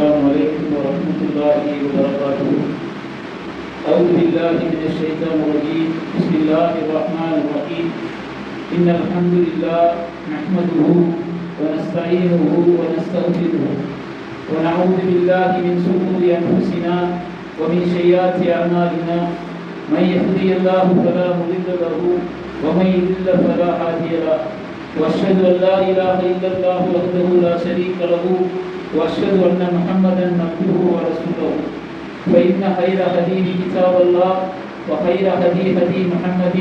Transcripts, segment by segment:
السلام عليكم ورحمة الله وبركاته. أعوذ بالله من الشيطان الرجيم. بسم الله الرحمن الرحيم. إن الحمد لله نحمده ونستعينه ونستغفره ونعوذ بالله من شرور أنفسنا ومن سيئات أعمالنا. من يهدي الله فلا مضل له ومن يضلل فلا هادي له. وأشهد أن لا إله إلا الله وحده لا شريك له وأشهد أن محمدا عبده ورسوله. فإن خير حديث كتاب الله وخير هدي محمد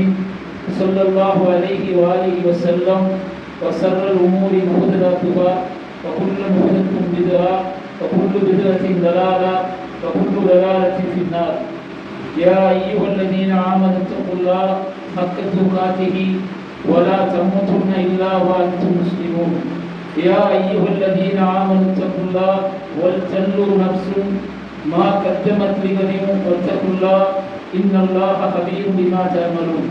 صلى الله عليه وآله وسلم وشر الأمور محدثاتها وكل محدثة بدعة وكل بدعة ضلالة وكل ضلالة في النار. يا أيها الذين آمنوا اتقوا الله حق تقاته ولا تموتن إلا وأنتم مسلمون. يا أيها الذين آمنوا اتقوا الله ولتنظر نفس ما قدمت لغد واتقوا الله إن الله خبير بما تعملون.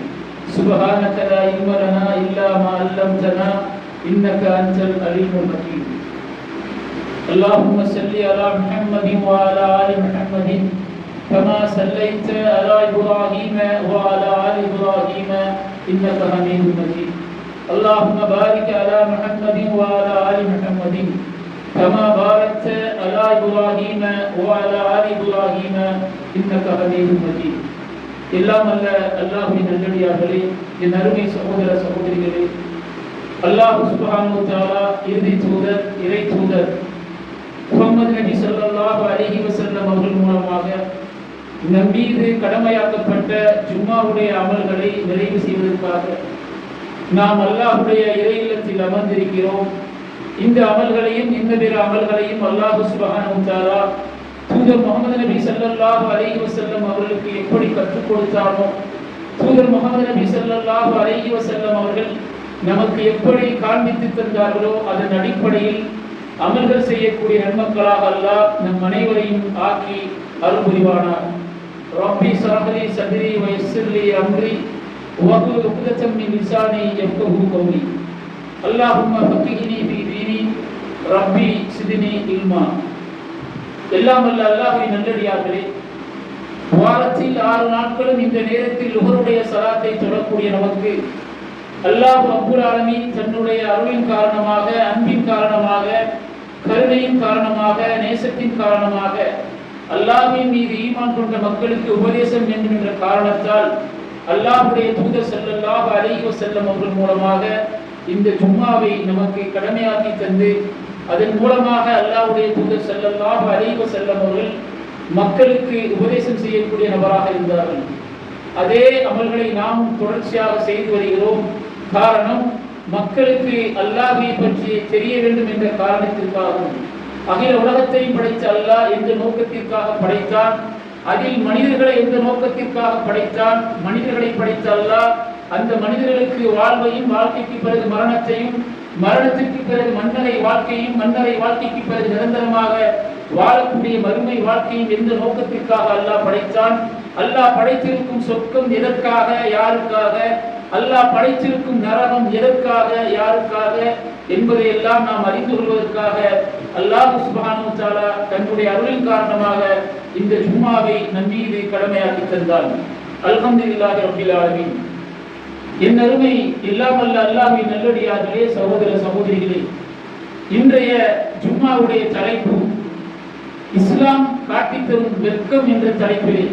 سبحانك لا علم لنا إلا ما علمتنا إنك أنت العليم الحكيم. اللهم صل على محمد وعلى آل محمد كما صليت على إبراهيم وعلى آل إبراهيم إنك حميد مجيد. اللهم بارك على محمد وعلى آل محمد كما باركت على إبراهيم وعلى آل إبراهيم إنك حميد مجيد. எல்லாம் அல்ல அல்லாஹ்வின் நல்லடியார்களே, என் அருமை சகோதர சகோதரிகளே, அல்லாஹ் சுப்ஹானஹு வ தஆலா இறுதி தூதர் இறை தூதர் முஹம்மது நபி ஸல்லல்லாஹு அலைஹி வஸல்லம் அவர்கள் மூலமாக நம் மீது கடமையாக்கப்பட்ட ஜும்மாவுடைய அமல்களை நிறைவு செய்வதற்காக நாம் அல்லாஹ்வுடைய இறை இல்லத்தில் அமர்ந்திருக்கிறோம். இந்த அமல்களையும் இந்த பிற அமல்களையும் அல்லாஹ் சுப்ஹானஹு வ தஆலா தூதர் முஹம்மது நபி ஸல்லல்லாஹு அலைஹி வஸல்லம் அவர்களுக்கு எப்படி கற்றுக் கொடுத்தாரோ, தூதர் முஹம்மது நபி ஸல்லல்லாஹு அலைஹி வஸல்லம் அவர்கள் நமக்கு எப்படி காண்பித்து தந்தார்களோ அதன் அடிப்படையில் அமல்கள் செய்யக்கூடிய நன்மக்களாக அல்லாஹ் நம் அனைவரையும் ஆக்கி அருள் புரிவானார். ரப்பி ஷ்ரஹ் லி ஸத்ரி வ யஸ்ஸிர் லி அம்ரி வஹ்லுல் உக்தம் மின் லிசானி யஃப்கஹு கௌலி. அல்லாஹும்ம ஃபக்கிஹ்னி ஃபீ தீனி ரப்பி ஸித்னி இல்மா. எல்லாம் அல்ல அல்லாஹ்வின் நல்லடியார்களே, வாரத்தில் 6 நாட்களும் இந்த நேரத்தில் லுஹருடைய ஸலாத்தை தொழக்கூடிய நமக்கு அல்லாஹ் ரப்புல் ஆலமீன் தன்னுடைய அருளின் காரணமாக, அன்பின் காரணமாக, கருணையின் காரணமாக, நேசத்தின் காரணமாக அல்லாஹ்வின் மீது ஈமான் கொண்ட மக்களுக்கு உபதேசம் வேண்டும் என்ற காரணத்தால் அல்லாஹ்வுடைய தூதர் ஸல்லல்லாஹு அலைஹி வஸல்லம் அவர்கள் மூலமாக இந்த ஜும்மாவை நமக்கு கடமையாக்கி தந்து அதன் மூலமாக அல்லாஹ்வுடைய தூதர் ஸல்லல்லாஹு அலைஹி வஸல்லம் அவர்கள் மக்களுக்கு உபதேசம் செய்யக்கூடிய நபராக இருந்தார்கள். அதே அமல்களை நாம் தொடர்ச்சியாக செய்து வருகிறோம். காரணம், மக்களுக்கு அல்லாஹ்வை பற்றி தெரிய வேண்டும் என்ற காரணத்திற்காகவும். அகில உலகத்தை படைத்த அல்லாஹ் எந்த நோக்கத்திற்காக படைத்தான், அதில் மனிதர்களை எந்த நோக்கத்திற்காக படைத்தான், மனிதர்களை படைத்த அல்லாஹ் அந்த மனிதர்களுக்கு வாழ்வையும், வாழ்க்கைக்கு பிறகு மரணத்தையும், மரணத்திற்கு பிறகு மன்னரை வாழ்க்கையும், மன்னரை வாழ்க்கைக்கு பிறகு நிரந்தரமாக வாழக்கூடிய மறுமை வாழ்க்கையும் எந்த நோக்கத்திற்காக அல்லாஹ் படைத்தான், அல்லாஹ் படைத்திருக்கும் சொர்க்கம் எதற்காக, யாருக்காக, அல்லாஹ் படைத்திருக்கும் நரகம் எதற்காக, யாருக்காக என்பதை எல்லாம் நாம் அறிந்து கொள்வதற்காக அல்லாஹ் சுப்ஹானஹு வ தஆலா தன்னுடைய அருளின் காரணமாக இந்த ஜும்மாவை நம் மீது கடமையாக்கி தந்தார். அல்ஹம்துலில்லாஹி ரப்பில் ஆலமீன். என் அருமை எல்லாம் அல்ல அல்லாஹ்வின் நல்லடியார்களே, சகோதர சகோதரிகளே, இன்றைய ஜும்மாவுடைய தலைப்பு இஸ்லாம் காட்டித் தரும் வெட்கம் என்ற தலைப்பிலே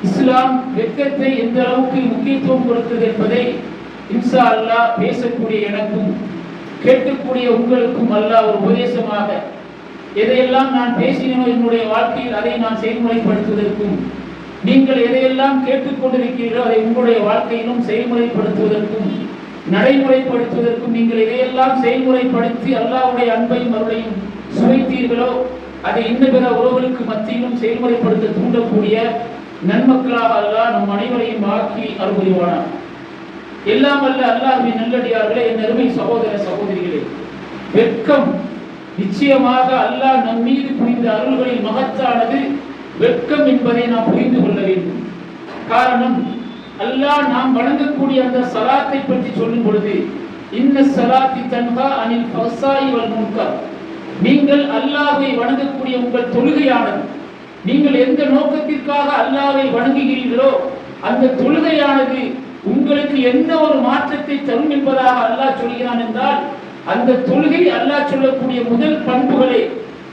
இஸ்லாம் வெட்கத்தை எந்த அளவுக்கு முக்கியத்துவம் கொடுத்தது என்பதை இன்ஷா அல்லாஹ் பேசக்கூடிய எனக்கும் கேட்கக்கூடிய உங்களுக்கும் அல்லாஹ் ஒரு உபதேசமாக எதையெல்லாம் நான் பேசினோ என்னுடைய வாழ்க்கையில் அதை நான் செயல்முறைப்படுத்துவதற்கும், நீங்கள் எதையெல்லாம் கேட்டுக்கொண்டிருக்கிறீர்களோ அதை உங்களுடைய வாழ்க்கையிலும் செயல்முறைப்படுத்துவதற்கும், நடைமுறைப்படுத்துவதற்கும், நீங்கள் எதையெல்லாம் செயல்முறைப்படுத்தி அல்லாஹ்வுடைய அன்பையும் அருளையும் சுவைத்தீர்களோ அதை இந்த பிற உறவுகளுக்கு மத்தியிலும் செயல்முறைப்படுத்த தூண்டக்கூடிய நன்மக்களாக அல்லாஹ் நம் அனைவரையும் ஆக்கி அருள் புரிவானார். எல்லாம் அல்ல அல்லாஹ்வின் நல்லடியார்களே, என் அருமை சகோதர சகோதரிகளே, வெட்கம் நிச்சயமாக அல்லாஹ் நம் மீது புரிந்த அருள்களில் மகத்தானது வெட்கம் என்பதை நாம் புரிந்து கொள்ள வேண்டும். காரணம், அல்லாஹ் நாம் வணங்கக்கூடிய அந்த ஸலாத்தை பற்றி சொல்லும் பொழுது இன்ன ஸலாத்தி தன்ஹா அனில் ஃபஹ்சாஇ வல் முன்கர், நீங்கள் அல்லாஹ்வை வணங்கக்கூடிய உங்கள் தொழுகையானது, நீங்கள் எந்த நோக்கத்திற்காக அல்லாஹ்வை வணங்குகிறீர்களோ அந்த தொழுகையானது உங்களுக்கு என்ன ஒரு மாற்றத்தை தரும் என்பதாக அல்லாஹ் சொல்கிறான் என்றால், அந்த தொழுகை அல்லாஹ் சொல்லக்கூடிய முதல் பண்புகளை,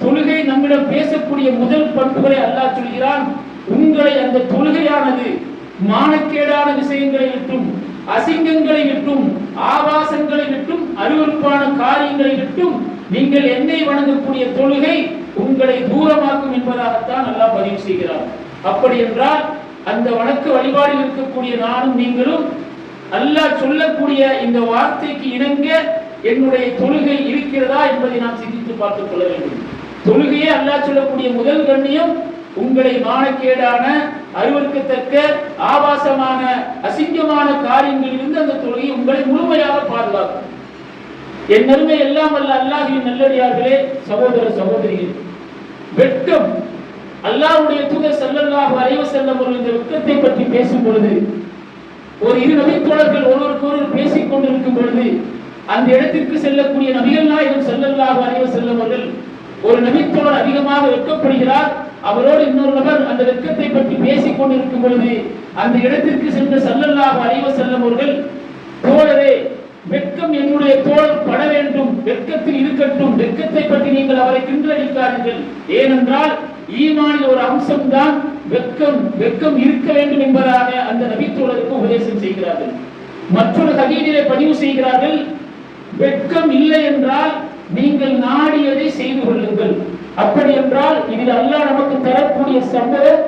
தொழுகை நம்மிடம் பேசக்கூடிய முதல் பண்புகளை அல்லாஹ் சொல்கிறான். உங்களை அந்த தொழுகையானது மானக்கேடான விஷயங்களை விட்டும், அசிங்கங்களை விட்டும், ஆபாசங்களை விட்டும், அருவருப்பான காரியங்களை விட்டும் நீங்கள் என்னை வணங்கக்கூடிய தொழுகை உங்களை தூரமாக்கும் என்பதாகத்தான் அல்லாஹ் பதிவு செய்கிறார். அப்படி என்றால் அந்த வணக்க வழிபாடில் இருக்கக்கூடிய நானும் நீங்களும் அல்லாஹ் சொல்லக்கூடிய இந்த வார்த்தைக்கு இணங்க என்னுடைய தொழுகை இருக்கிறதா என்பதை நாம் சிந்தித்து பார்த்துக் கொள்ள வேண்டும். தொழுகையே அல்லாஹ் சொல்லக்கூடிய முதல் கண்ணியம் உங்களை மானக்கேடான, அருவருக்கத்தக்க, ஆபாசமான, அசிங்கமான காரியங்களிலிருந்து அந்த தொழுகை உங்களை முழுமையாக பாதுகாக்கும். என் அருமை எல்லாம் அல்ல அல்லாஹ்வின் நல்லடியார்களே, சகோதர சகோதரிகள், வெட்கம், அல்லாஹ்வுடைய தூதர் ஸல்லல்லாஹு அலைஹி வஸல்லம் அவர்கள் இந்த வெட்கத்தை பற்றி பேசும் பொழுது, ஒரு இரு நபித்தோழர்கள் ஒருவருக்கொருவர் பேசிக் கொண்டிருக்கும் பொழுது அந்த இடத்திற்கு செல்லக்கூடிய நபிகள் நாயகம் ஸல்லல்லாஹு அலைஹி வஸல்லம் அவர்கள், ஒரு நபித்தோழர் அதிகமாக வெட்கப்படுகிறார், அவரோடு இன்னொரு நபர் அந்த வெட்கத்தை பற்றி பேசிக் கொண்டிருக்கும் பொழுது அந்த இடத்திற்கு சென்ற ஸல்லல்லாஹு அலைஹி வஸல்லம் அவர்கள், தோழரே, வெட்கம் என்னுடைய தோழர் பட வேண்டும், வெட்கத்தில் இருக்கட்டும், வெட்கத்தை பற்றி நீங்கள் அவரை கிண்டடிக்காதீர்கள், ஏனென்றால் ஈமானில் ஒரு அம்சம் தான் வெட்கம், வெட்கம் இருக்க வேண்டும் என்பதாக அந்த நபித்தோழருக்கு உபதேசம் செய்கிறார்கள். மற்றொரு ஹதீஸிலே பதிவு செய்கிறார்கள், வெட்கம் இல்லை என்றால் நீங்கள் நாடியதை செய்து கொள்ளுங்கள். அப்படி என்றால் இதில் அல்லாஹ் நமக்கு தரக்கூடிய சம்பவம்,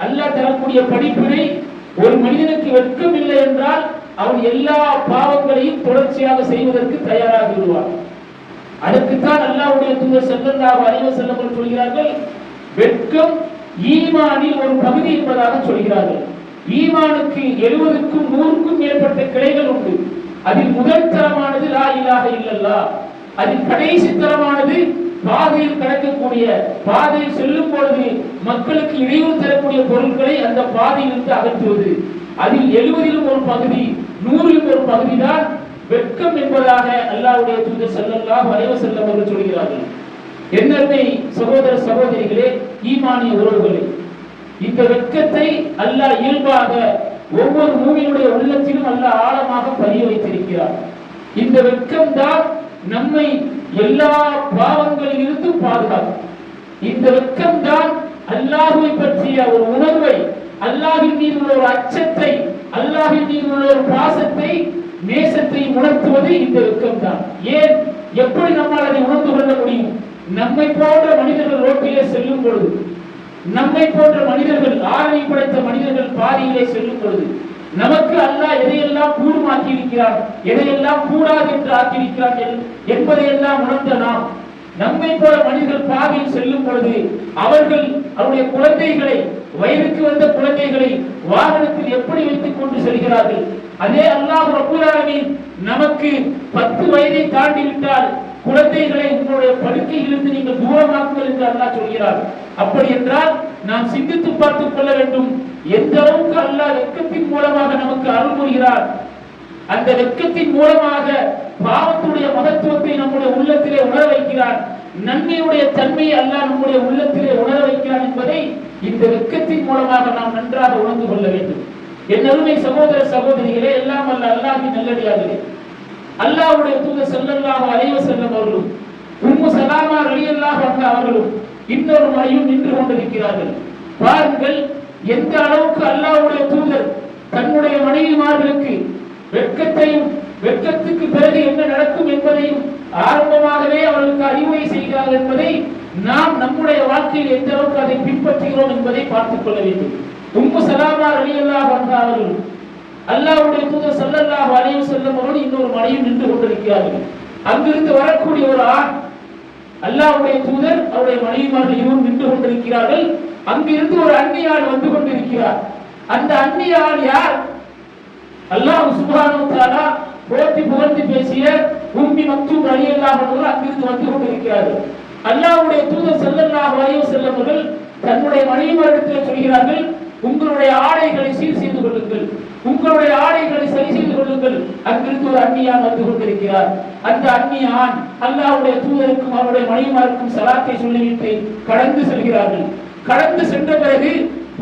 அல்லாஹ் தரக்கூடிய படிப்பினை, ஒரு மனிதனுக்கு வெட்கம் இல்லை என்றால் அவன் எல்லா பாவங்களையும் தொடர்ச்சியாக செய்வதற்கு தயாராக விடுவான். அதற்குத்தான் அல்லாஹ்வுடைய தூதர் ஸல்லல்லாஹு அலைஹி வஸல்லம் அவர்கள் சொல்கிறார்கள், வெட்கம் ஈமானில் ஒரு பகுதி என்பதாக சொல்கிறார்கள். ஈமானுக்கு 70க்கும் 100க்கும் மேற்பட்ட கிளைகள் உண்டு. அதில் முதல் தரமானது லா இலாஹ இல்லல்லாஹ், அதில் கடைசி தரமானது பாதையில் கடக்கக்கூடிய, பாதையில் செல்லும் பொழுது மக்களுக்கு இடையூறு தரக்கூடிய பொருட்களை அந்த பாதையிலிருந்து அகற்றுவது. அதில் 70லும் ஒரு பகுதி, 100லும் ஒரு பகுதி தான் வெட்கம் என்பதாக அல்லாஹ்வுடைய தூதர் ஸல்லல்லாஹு அலைஹி வஸல்லம் அவர்கள் சொல்கிறார்கள். என்னருமை சகோதர சகோதரிகளே, ஈமானிய உறவுகளே, இந்த வெட்கத்தை அல்லாஹ் இயல்பாக ஒவ்வொரு மூமியினுடைய உள்ளத்திலும் அல்லாஹ் ஆழமாக பதிய வைத்திருக்கிறார். இந்த வெட்கம் தான் நம்மை எல்லா பாவங்களில் இருந்து பாதுகாக்கும். இந்த வெட்கம் தான் அல்லாஹ்வை பற்றிய ஒரு உணர்வை, அல்லாஹ்வின் மீது உள்ள ஒரு அச்சத்தை, அல்லாஹ்வின் மீது உள்ள ஒரு பாசத்தை, நேசத்தை உணர்த்துவது இந்த வெட்கம் தான். ஏன், எப்படி நம்மால் அதை உணர்ந்து கொள்ள முடியும்? நம்மை போன்ற மனிதர்கள் ரோட்டிலே செல்லும் பொழுது, நம்மை போன்ற மனிதர்கள், ஆரணி படைத்த மனிதர்கள் பாதையிலே செல்லும் பொழுது நமக்கு அல்லாஹ் எதையெல்லாம் கூடுமாக்கி இருக்கிறான், எதையெல்லாம் கூடாது என்று ஆக்கியிருக்கிறான் என்பதையெல்லாம் உணர்ந்த நாம், நம்மை போல மனிதர்கள் பாதையில் செல்லும் பொழுது அவர்கள் அவருடைய குழந்தைகளை, வயதுக்கு வந்த குழந்தைகளை வாகனத்தில் எப்படி வைத்துக் கொண்டு செல்கிறார்கள், அதே அல்லாஹ் ரப்பல் ஆலமீன் நமக்கு 10 வயதை தாண்டி விட்டால் குழந்தைகளை உங்களுடைய படுக்கையிலிருந்து நீங்கள் தூரமாக்குங்கள் என்று அல்லாஹ் சொல்கிறார். அப்படி என்றால் நாம் சிந்தித்து பார்த்துக் கொள்ள வேண்டும், எந்த அளவுக்கு அல்லாஹ் வெட்கத்தின் மூலமாக நமக்கு அருள் புரிகிறார். அந்த வெட்கத்தின் மூலமாக பாவத்துடைய மகத்துவத்தை நம்முடைய உள்ளத்திலே உணர வைக்கிறார், நன்மையுடைய தன்மையை அல்லாஹ் நம்முடைய உள்ளத்திலே உணர வைக்கிறார் என்பதை இந்த வெட்கத்தின் மூலமாக நாம் நன்றாக உணர்ந்து கொள்ள வேண்டும். என் அருமை சகோதர சகோதரிகளே, எல்லாம் அல்ல அல்லாஹ்வின் நல்லடியார்களே, அல்லாஹ்வுடைய தூதர் ஸல்லல்லாஹு அலைஹி வஸல்லம் அவர்களும் உம்மு சலாமா ரலியல்லாஹு அன்ஹா அவர்களும் இன்னொரு முறையும் நின்று கொண்டிருக்கிறார்கள். பாருங்கள், எந்த அளவுக்கு அல்லாஹ்வுடைய தூதர் தன்னுடைய மனைவிமார்களுக்கு வெட்கத்தையும், வெட்கத்துக்கு பிறகு என்ன நடக்கும் என்பதையும் ஆரம்பமாகவே அவர்களுக்கு அறிவுரை செய்கிறார்கள் என்பதை நாம் நம்முடைய வாழ்க்கையில் எந்த அளவுக்கு அதை பின்பற்றுகிறோம் என்பதை பார்த்துக் கொள்ள வேண்டும். உம்மு சலாமா ரலியல்லாஹு அன்ஹா அவர்கள் அல்லாஹ்வுடைய தூதர் ஸல்லல்லாஹு அலைஹி வஸல்லம் அவரோடு இன்னொரு மனைவி நின்று கொண்டிருக்கிறார்கள். அங்கிருந்து வரக்கூடிய ஒரு ஆண், அல்லாஹ்வுடைய தூதர் அவருடைய மனைவிமார்கள் இருவரும் நின்று கொண்டிருக்கிறார்கள். அங்கிருந்து ஒரு அந்நியாள் வந்து கொண்டிருக்கிறார். அந்த அந்நியாள் யார்? அல்லாஹ் சுப்ஹானஹு வ தஆலா போற்றி புகழ்ந்து பேசிய உம்மி மக்தூம் ரலியல்லாஹு அன்ஹா அங்கிருந்து வந்து கொண்டிருக்கிறார்கள். அல்லாஹ்வுடைய தூதர் ஸல்லல்லாஹு அலைஹி வஸல்லம் அவர்கள் தன்னுடைய மனைவிமாரிடத்தில் சொல்கிறார்கள், உங்களுடைய ஆடைகளை சீர் செய்து கொள்ளுங்கள், உங்களுடைய ஆடைகளை சரி செய்து கொள்ளுங்கள். அங்கிருந்து ஒரு அந்நியான் வந்து கொண்டிருக்கிறார். அந்த அந்நியான் அல்லாஹ்வுடைய தூதருக்கும் அவருடைய மனைவிமாருக்கும் சலாத்தை சொல்லிவிட்டு கடந்து செல்கிறார்கள். கடந்து சென்ற பிறகு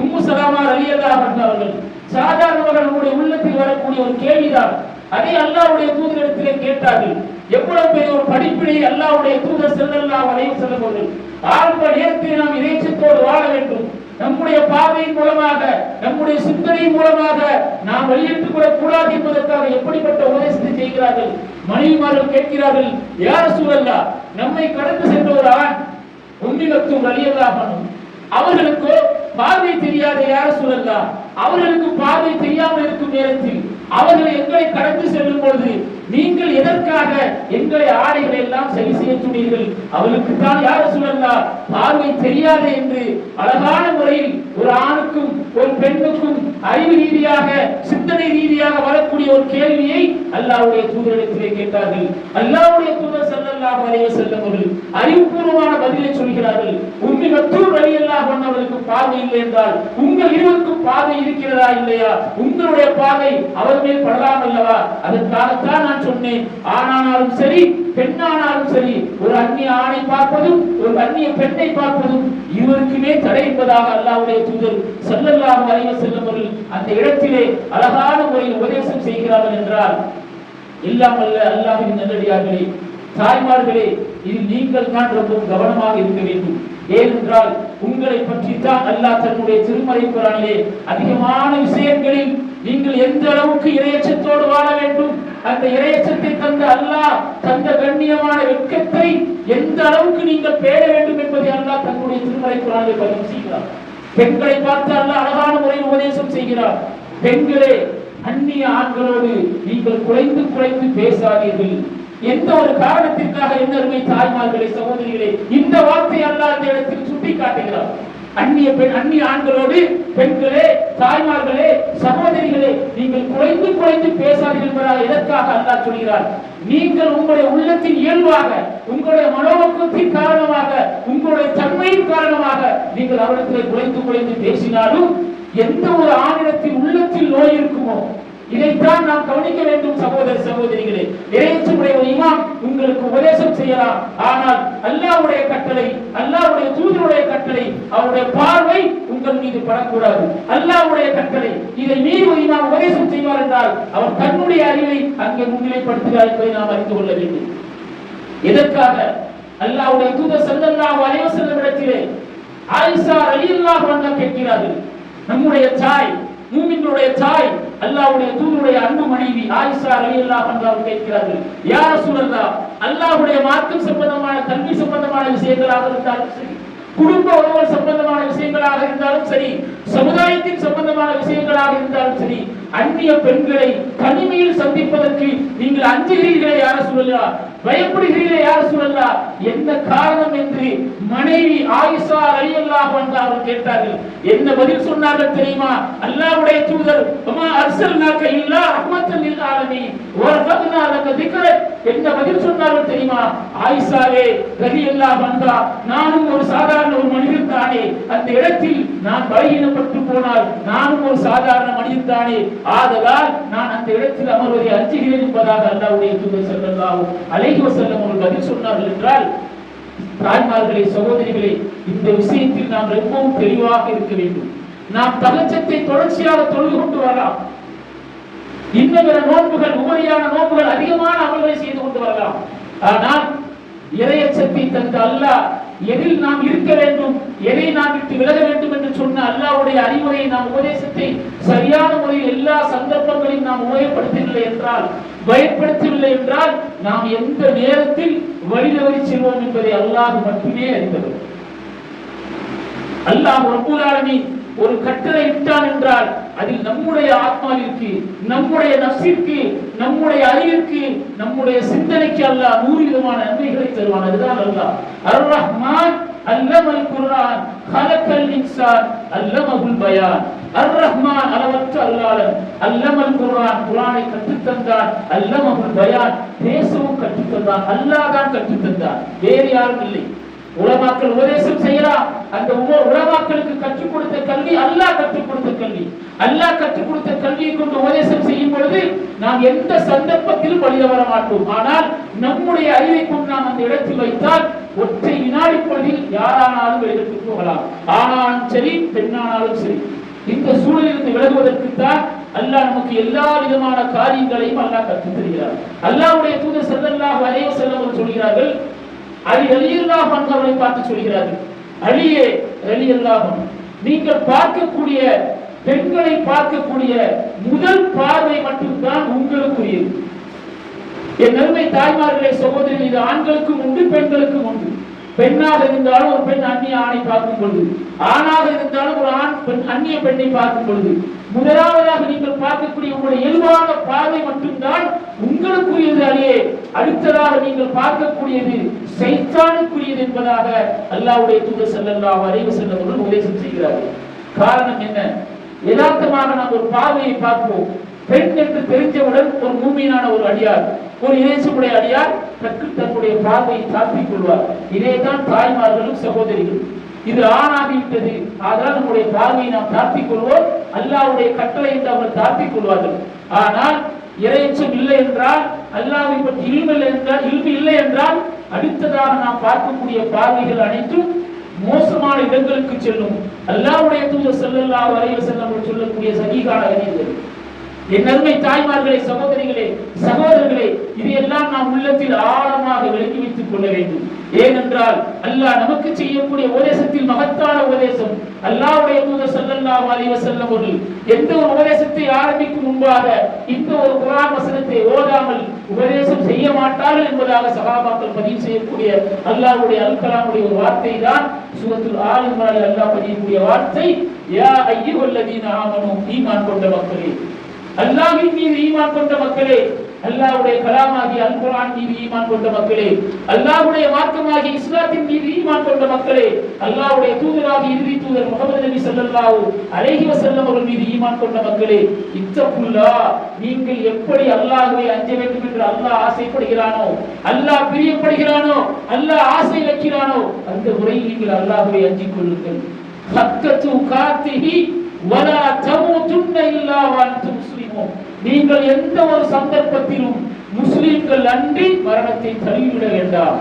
உம்மு சலமா ரலியல்லாஹு அன்ஹா அவர்கள் சாதாரணமாக நம்முடைய உள்ளத்தில் வரக்கூடிய ஒரு கேள்விதான், அதை அல்லாஹ்வுடைய தூதரிடத்திலே கேட்டார்கள். எவ்வளவு பெரிய ஒரு படிப்பினை அல்லாஹ்வுடைய தூதர் ஸல்லல்லாஹு அலைஹி வஸல்லம் அவர்கள் ஆரம்ப நேரத்தில் நாம் இறைச்சத்தோடு வாழ வேண்டும். நம்முடைய பார்வையின் மூலமாக, நம்முடைய சிந்தனையின் மூலமாக நாம் வெளியிட்டுக் கொள்ளக் கூடாது என்பதற்காக எப்படிப்பட்ட உபதேசத்தை செய்கிறார்கள். மனைவிமார்கள் கேட்கிறார்கள், யா ரசூலல்லாஹ், நம்மை கடந்து சென்ற ஒரு ஆண் உம்மி மக்தூம் ரலியல்லாஹு அன்ஹு, அவர்களுக்கு பார்வை தெரியாத யா ரசூலல்லாஹ், அவர்களுக்கு பார்வை தெரியாமல் இருக்கும் நேரத்தில் அவர்கள் எங்களை கடந்து செல்லும் பொழுது நீங்கள் எதற்காக எங்களை ஆடைகளை எல்லாம் சரி செய்ய சொன்னீர்கள்? அவளுக்கு தான் யா ரசூலல்லாஹ் பார்வை தெரியாது என்று அழகான முறையில் ஒரு ஆணுக்கும் ஒரு பெண்ணுக்கும் அறிவு ரீதியாக சிந்தனை ரீதியாக வரக்கூடிய ஒரு கேள்வியை அல்லாஹ்வுடைய தூதரிடத்திலே கேட்டார்கள். அல்லாஹ்வுடைய தூதர் ஸல்லல்லாஹு அலைஹி வஸல்லம் அவர்கள் அறிவுபூர்வமான பதிலை சொல்கிறார்கள். உம்மி மக்தூம் ரலியல்லாஹு அன்ஹா அவர்களுக்கு பார்வை இல்லை என்றால் உங்கள் இருவருக்கும் பார்வை இருக்கிறதா இல்லையா? உங்களுடைய பார்வை அவர் மேல் படலாம் அல்லவா? அதற்காகத்தான் நான் சொன்னேன். ஆணானாலும் சரி பெண்ணானாலும் சரி ஒரு அந்நிய ஆணை பார்ப்பதும் ஒரு அந்நிய பெண்ணை பார்ப்பதும் இருவருக்குமே தடை என்பதாக அல்லாஹ்வுடைய தூதர் ஸல்லல்லாஹு அலைஹி வஸல்லம் அவர்கள் அந்த இடத்திலே அழகான முறையில் உபதேசம் செய்கிறார்கள் என்றால் எல்லாம் அல்ல அல்லாஹ்வின் நல்லடியார்களே, தாய்மார்களே, இதில் நீங்கள் தான் ரொம்ப கவனமாக இருக்க வேண்டும். ஏனென்றால் உங்களை பற்றி தான் அல்லாஹ் தன்னுடைய திருமறை குர்ஆனிலே அதிகமான விஷயங்களில் நீங்கள் எந்த அளவுக்கு இறையச்சத்தோடு வாழ வேண்டும், அந்த இறையச்சத்தை தந்த அல்லாஹ் தந்த கண்ணியமான வெட்கத்தை எந்த அளவுக்கு நீங்கள் பேண வேண்டும் என்பதை அல்லாஹ் தன்னுடைய திருமறை குர்ஆனிலே பதிவு செய்கிறார். பெண்களை பார்த்து அல்லாஹ் அழகான முறையில் உபதேசம் செய்கிறார். பெண்களே, அந்நிய ஆண்களோடு நீங்கள் குறைந்து குறைந்து பேசாதீர்கள். எந்த ஒரு காரணத்திற்காக என்ன அருமை தாய்மார்களே, சகோதரிகளே, இந்த வார்த்தை அல்லாஹ் இந்த இடத்தில் சுட்டி காட்டுகிறார். அந்நிய ஆண்களோடு பெண்களே, தாய்மார்களே, சகோதரிகளே, நீங்கள் குறைந்து குறைந்து பேசாதீர்கள் என்பதாக எதற்காக அல்லாஹ் சொல்கிறார்? நீங்கள் உங்களுடைய உள்ளத்தின் இயல்பாக, உங்களுடைய மனோபக்குவத்தின் காரணமாக, உங்களுடைய தன்மையின் காரணமாக நீங்கள் அவரிடத்திலே குறைந்து குறைந்து பேசினாலும் எந்த ஒரு ஆணிடத்தின் உள்ளத்தில் நோய் இருக்குமோ இதைத்தான் நாம் கவனிக்க வேண்டும். சகோதர சகோதரிகளே, இறையச்சமுடைய ஒரு இமாம் உங்களுக்கு உபதேசம் செய்யலாம். ஆனால் அல்லாஹ்வுடைய கட்டளை, அல்லாஹ்வுடைய தூதருடைய கட்டளை, அவருடைய பார்வை உங்கள் மீது படக்கூடாது. அல்லாஹ்வுடைய கட்டளை, இதை மீறி ஒரு இமாம் உபதேசம் செய்வார் என்றால் அவர் தன்னுடைய அறிவை அங்கே முன்னிலைப்படுத்துகிறார் என்பதை நாம் அறிந்து கொள்ள வேண்டும். எதற்காக? அல்லாஹ்வுடைய தூதர் ஸல்லல்லாஹு அலைஹி வஸல்லம் இடத்திலே ஆயிஷா ரலியல்லாஹு அன்ஹா கேட்கிறார்கள். நம்முடைய தாய், மூமின்களுடைய தாய், அல்லாஹ்வுடைய தூதருடைய அன்பு மனைவி ஆயிஷா ரலியல்லாஹு அன்ஹா கேட்கிறார்கள், யா ரசூலல்லாஹ், அல்லாஹ்வுடைய மார்க்கம் சம்பந்தமான கல்வி சம்பந்தமான விஷயங்களாக இருந்தாலும் சரி, குடும்ப உறவுகள் சம்பந்தமான விஷயங்களாக இருந்தாலும் சரி, சமுதாயத்தின் சம்பந்தமான விஷயங்களாக இருந்தாலும் சரி, அந்நிய பெண்களை தனிமையில் சந்திப்பதற்கு நீங்கள் அஞ்சுகிறீர்களே யா ரசூலல்லாஹ், பயப்படுகிறீர்களே யா ரசூலல்லாஹ், என்ன காரணம் என்று மனைவி ஆயிஷா ரலியல்லாஹு அன்ஹா அவர்கள் கேட்டார்கள். என்ன பதில் சொன்னார்கள் தெரியுமா? அல்லாஹ்வுடைய தூதர், வமா அர்சல்னாக இல்லா ரஹ்மத்தல் லில் ஆலமீன் வரஃபக்னா லக திக்ரக், என்ன பதில் சொன்னார்கள் தெரியுமா? ஆயிஷாவே ரலியல்லாஹு அன்ஹா, நானும் ஒரு சாதாரண ஒரு மனிதன் தானே, அந்த இடத்தில் நான் பலகீனப்பட்டு போனால் நானும் ஒரு சாதாரண மனிதன் தானே, ஆதலால் நான் அந்த இடத்தில் அமர்வதை அஞ்சுகிறேன் என்பதாக அல்லாஹ்வுடைய தூதர் ஸல்லல்லாஹு அலைஹி வஸல்லம் அவர்கள் பதில் சொன்னார்கள் என்றால், தாய்மார்களே, சகோதரிகளே, இந்த விஷயத்தில் நாம் ரொம்பவும் தெளிவாக இருக்க வேண்டும். நாம் தஹஜ்ஜத்தை தொடர்ச்சியாக தொழுது கொண்டு வரலாம், இன்னும் நோன்புகள், உபரியான நோன்புகள், அதிகமான அமல்களை செய்து கொண்டு வரலாம். ஆனால் இறையச்சத்தை தந்த அல்லாஹ் எதில் நாம் இருக்க வேண்டும், எதை நாம் விட்டு விலக வேண்டும் என்று சொன்ன அல்லாஹ்வுடைய அறிவுரையை, நாம் உபதேசத்தை சரியான முறையில் எல்லா சந்தர்ப்பங்களையும் நாம் உபயோகப்படுத்தவில்லை என்றால், பயப்படுத்தவில்லை என்றால், நாம் எந்த நேரத்தில் வழிதவறி செல்வோம் என்பதை அல்லாஹ் மட்டுமே அறிந்தவர். அல்லாஹ் ரப்பல் ஆலமீன் ஒரு கட்டளை இட்டான் என்றால் அதில் நம்முடைய ஆத்மாவிற்கு, நம்முடைய நஃப்ஸிற்கு, நம்முடைய அறிவிற்கு, நம்முடைய சிந்தனைக்கு அல்லாஹ் 100 விதமான நன்மைகளை தருவான். அதுதான் அல்லாஹ் அர் ரஹ்மான் அல்லமல் குர்ஆன் خلقல் இன்சான் அல்லமஹுல் பயான். அர் ரஹ்மான் அளவற்ற அல்லாஹ், அல்லமல் குர்ஆன் குர்ஆனை கற்றுத் தந்தான், அல்லமஹுல் பயான் பேசவும் கற்றுத் தந்தான். அல்லாஹ் தான் கற்றுத் தந்தான், வேறு யாரும் இல்லை. உலமாக்கள் உபதேசம் செய்யலாம். அந்த உலமாக்களுக்கு கற்றுக் கொடுத்த கல்வி அல்லாஹ் கற்றுக் கொடுத்த கல்வி. அல்லாஹ் கற்றுக் கொடுத்த கல்வியை கொண்டு உபதேசம் செய்யும் பொழுது நாம் எந்த சந்தர்ப்பத்திலும் வழி வர மாட்டோம். ஆனால் நம்முடைய அறிவை கொண்டு நாம் அந்த இடத்தில் வைத்தால் ஒற்றை வினாடி பொழுதில் யாரானாலும் எடுத்து போகலாம். ஆனாலும் சரி, பெண்ணானாலும் சரி. இந்த சூழலிலிருந்து விலகுவதற்குத்தான் அல்லாஹ் நமக்கு எல்லா விதமான காரியங்களையும் அல்லாஹ் கற்றுத் தருகிறார். அல்லாஹ்வுடைய தூதர் ஸல்லல்லாஹு அலைஹி வஸல்லம் சொல்கிறார்கள், அலி ரலியல்லாஹு அன்ஹு அவர்களை பார்த்து சொல்கிறார்கள், அலியே ரலியல்லாஹு அன்ஹு, நீங்கள் பார்க்கக்கூடிய பெண்களை பார்க்கக்கூடிய முதல் பார்வை மட்டும்தான் உங்களுக்குரியது. என் அருமை தாய்மார்களே, சகோதரி, இது ஆண்களுக்கும் உண்டு, பெண்களுக்கும் உண்டு. பெண்ணாக இருந்தாலும் ஒரு பெண் அந்நிய ஆணை பார்க்கும் பொழுது, ஆணாக இருந்தாலும் ஒரு ஆண் பெண் அந்நிய பெண்ணை பார்க்கும் பொழுது, முதலாவதாக நீங்கள் பார்க்கக்கூடிய உங்களுடைய இயல்பான பார்வை மட்டும்தான் உங்களுக்குரியது அலியே. அடுத்ததாக நீங்கள் பார்க்கக்கூடியது சைத்தானுக்குரியது என்பதாக அல்லாஹ்வுடைய தூதர் ஸல்லல்லாஹு அலைஹி வஸல்லம் அவர்கள் உபதேசம் செய்கிறார்கள். காரணம் என்ன? யதார்த்தமாக நாம் ஒரு பார்வையை பார்ப்போம். பெண் என்று தெரிஞ்சவுடன் ஒரு மூமினான ஒரு அடியார், ஒரு இறைச்சுடைய அடியார் தன்னுடைய பார்வையை தாழ்த்திக் கொள்வார். இதேதான் தாய்மார்களும் சகோதரிகளும். இது ஆணாகிவிட்டது, அதனால் நம்முடைய பார்வையை நாம் தாழ்த்திக் கொள்வோம். அல்லாஹ்வுடைய கட்டளை என்று அவர்கள் தாழ்த்திக் கொள்வார்கள். ஆனால் இறைச்சம் இல்லை என்றால், அல்லாஹ்வை பற்றி இல்மு இல்லை என்றால், அடுத்ததாக நாம் பார்க்கக்கூடிய பார்வைகள் அனைத்தும் மோசமான இடங்களுக்கு செல்லும். அல்லாஹ்வுடைய தூதர் ஸல்லல்லாஹு அலைஹி வஸல்லம் சொல்லக்கூடிய சஹீஹான ஹதீஸ்கள். என் அருமை தாய்மார்களே, சகோதரிகளே, சகோதரர்களே, இதையெல்லாம் நாம் உள்ளத்தில் ஆழமாக விளக்கி வைத்துக் கொள்ள வேண்டும். ஏனென்றால் அல்லாஹ் நமக்கு செய்யக்கூடிய உபதேசத்தில் மகத்தான உபதேசம். அல்லாஹ்வுடைய தூதர் ஸல்லல்லாஹு அலைஹி வஸல்லம் அவர்கள் எந்த ஒரு உபதேசத்தை ஆரம்பிக்கும் முன்பாக இந்த ஒரு குர்ஆன் வசனத்தை ஓதாமல் உபதேசம் செய்ய மாட்டார்கள் என்பதாக சஹாபாக்கள் பதிவு செய்யக்கூடிய அல்லாஹ்வுடைய அல் கலாமுடைய ஒரு வார்த்தை தான் சூரத்துல் ஆல் இம்ரானில் அல்லாஹ் பதியக்கூடிய வார்த்தை, யா அய்யுஹல்லதீன ஆமனூ, ஈமான் கொண்ட மக்களே, அல்லாஹ்வின் மீது ஈமான் கொண்ட மக்களே, அல்லாஹ்வுடைய கலாமாகிய அல் குர்ஆன் மீது ஈமான் கொண்ட மக்களே, அல்லாஹ்வுடைய மார்க்கமாகிய இஸ்லாத்தின் மீது ஈமான் கொண்ட மக்களே, அல்லாஹ்வுடைய தூதராகிய இறுதி தூதர் முஹம்மது நபி ஸல்லல்லாஹு அலைஹி வஸல்லம் அவர்கள் மீது ஈமான் கொண்ட மக்களே, இத்தகுல்லாஹ், நீங்கள் எப்படி அல்லாஹ்வை அஞ்ச வேண்டும் என்று அல்லாஹ் ஆசைப்படுகிறானோ, அல்லாஹ் பிரியப்படுகிறானோ, அல்லாஹ் ஆசை வைக்கிறானோ, அந்த முறையில் நீங்கள் அல்லாஹ்வை அஞ்சிக் கொள்ளுங்கள். ஹக்கத்து காத்திஹி வலா தமூதுன்ன இல்லா வஅன்தும் முஸ்லிமூன், நீங்கள் எந்த ஒரு சந்தர்ப்பத்திலும் முஸ்லிம்கள் அன்றி மரணத்தை தள்ளிவிட வேண்டாம்.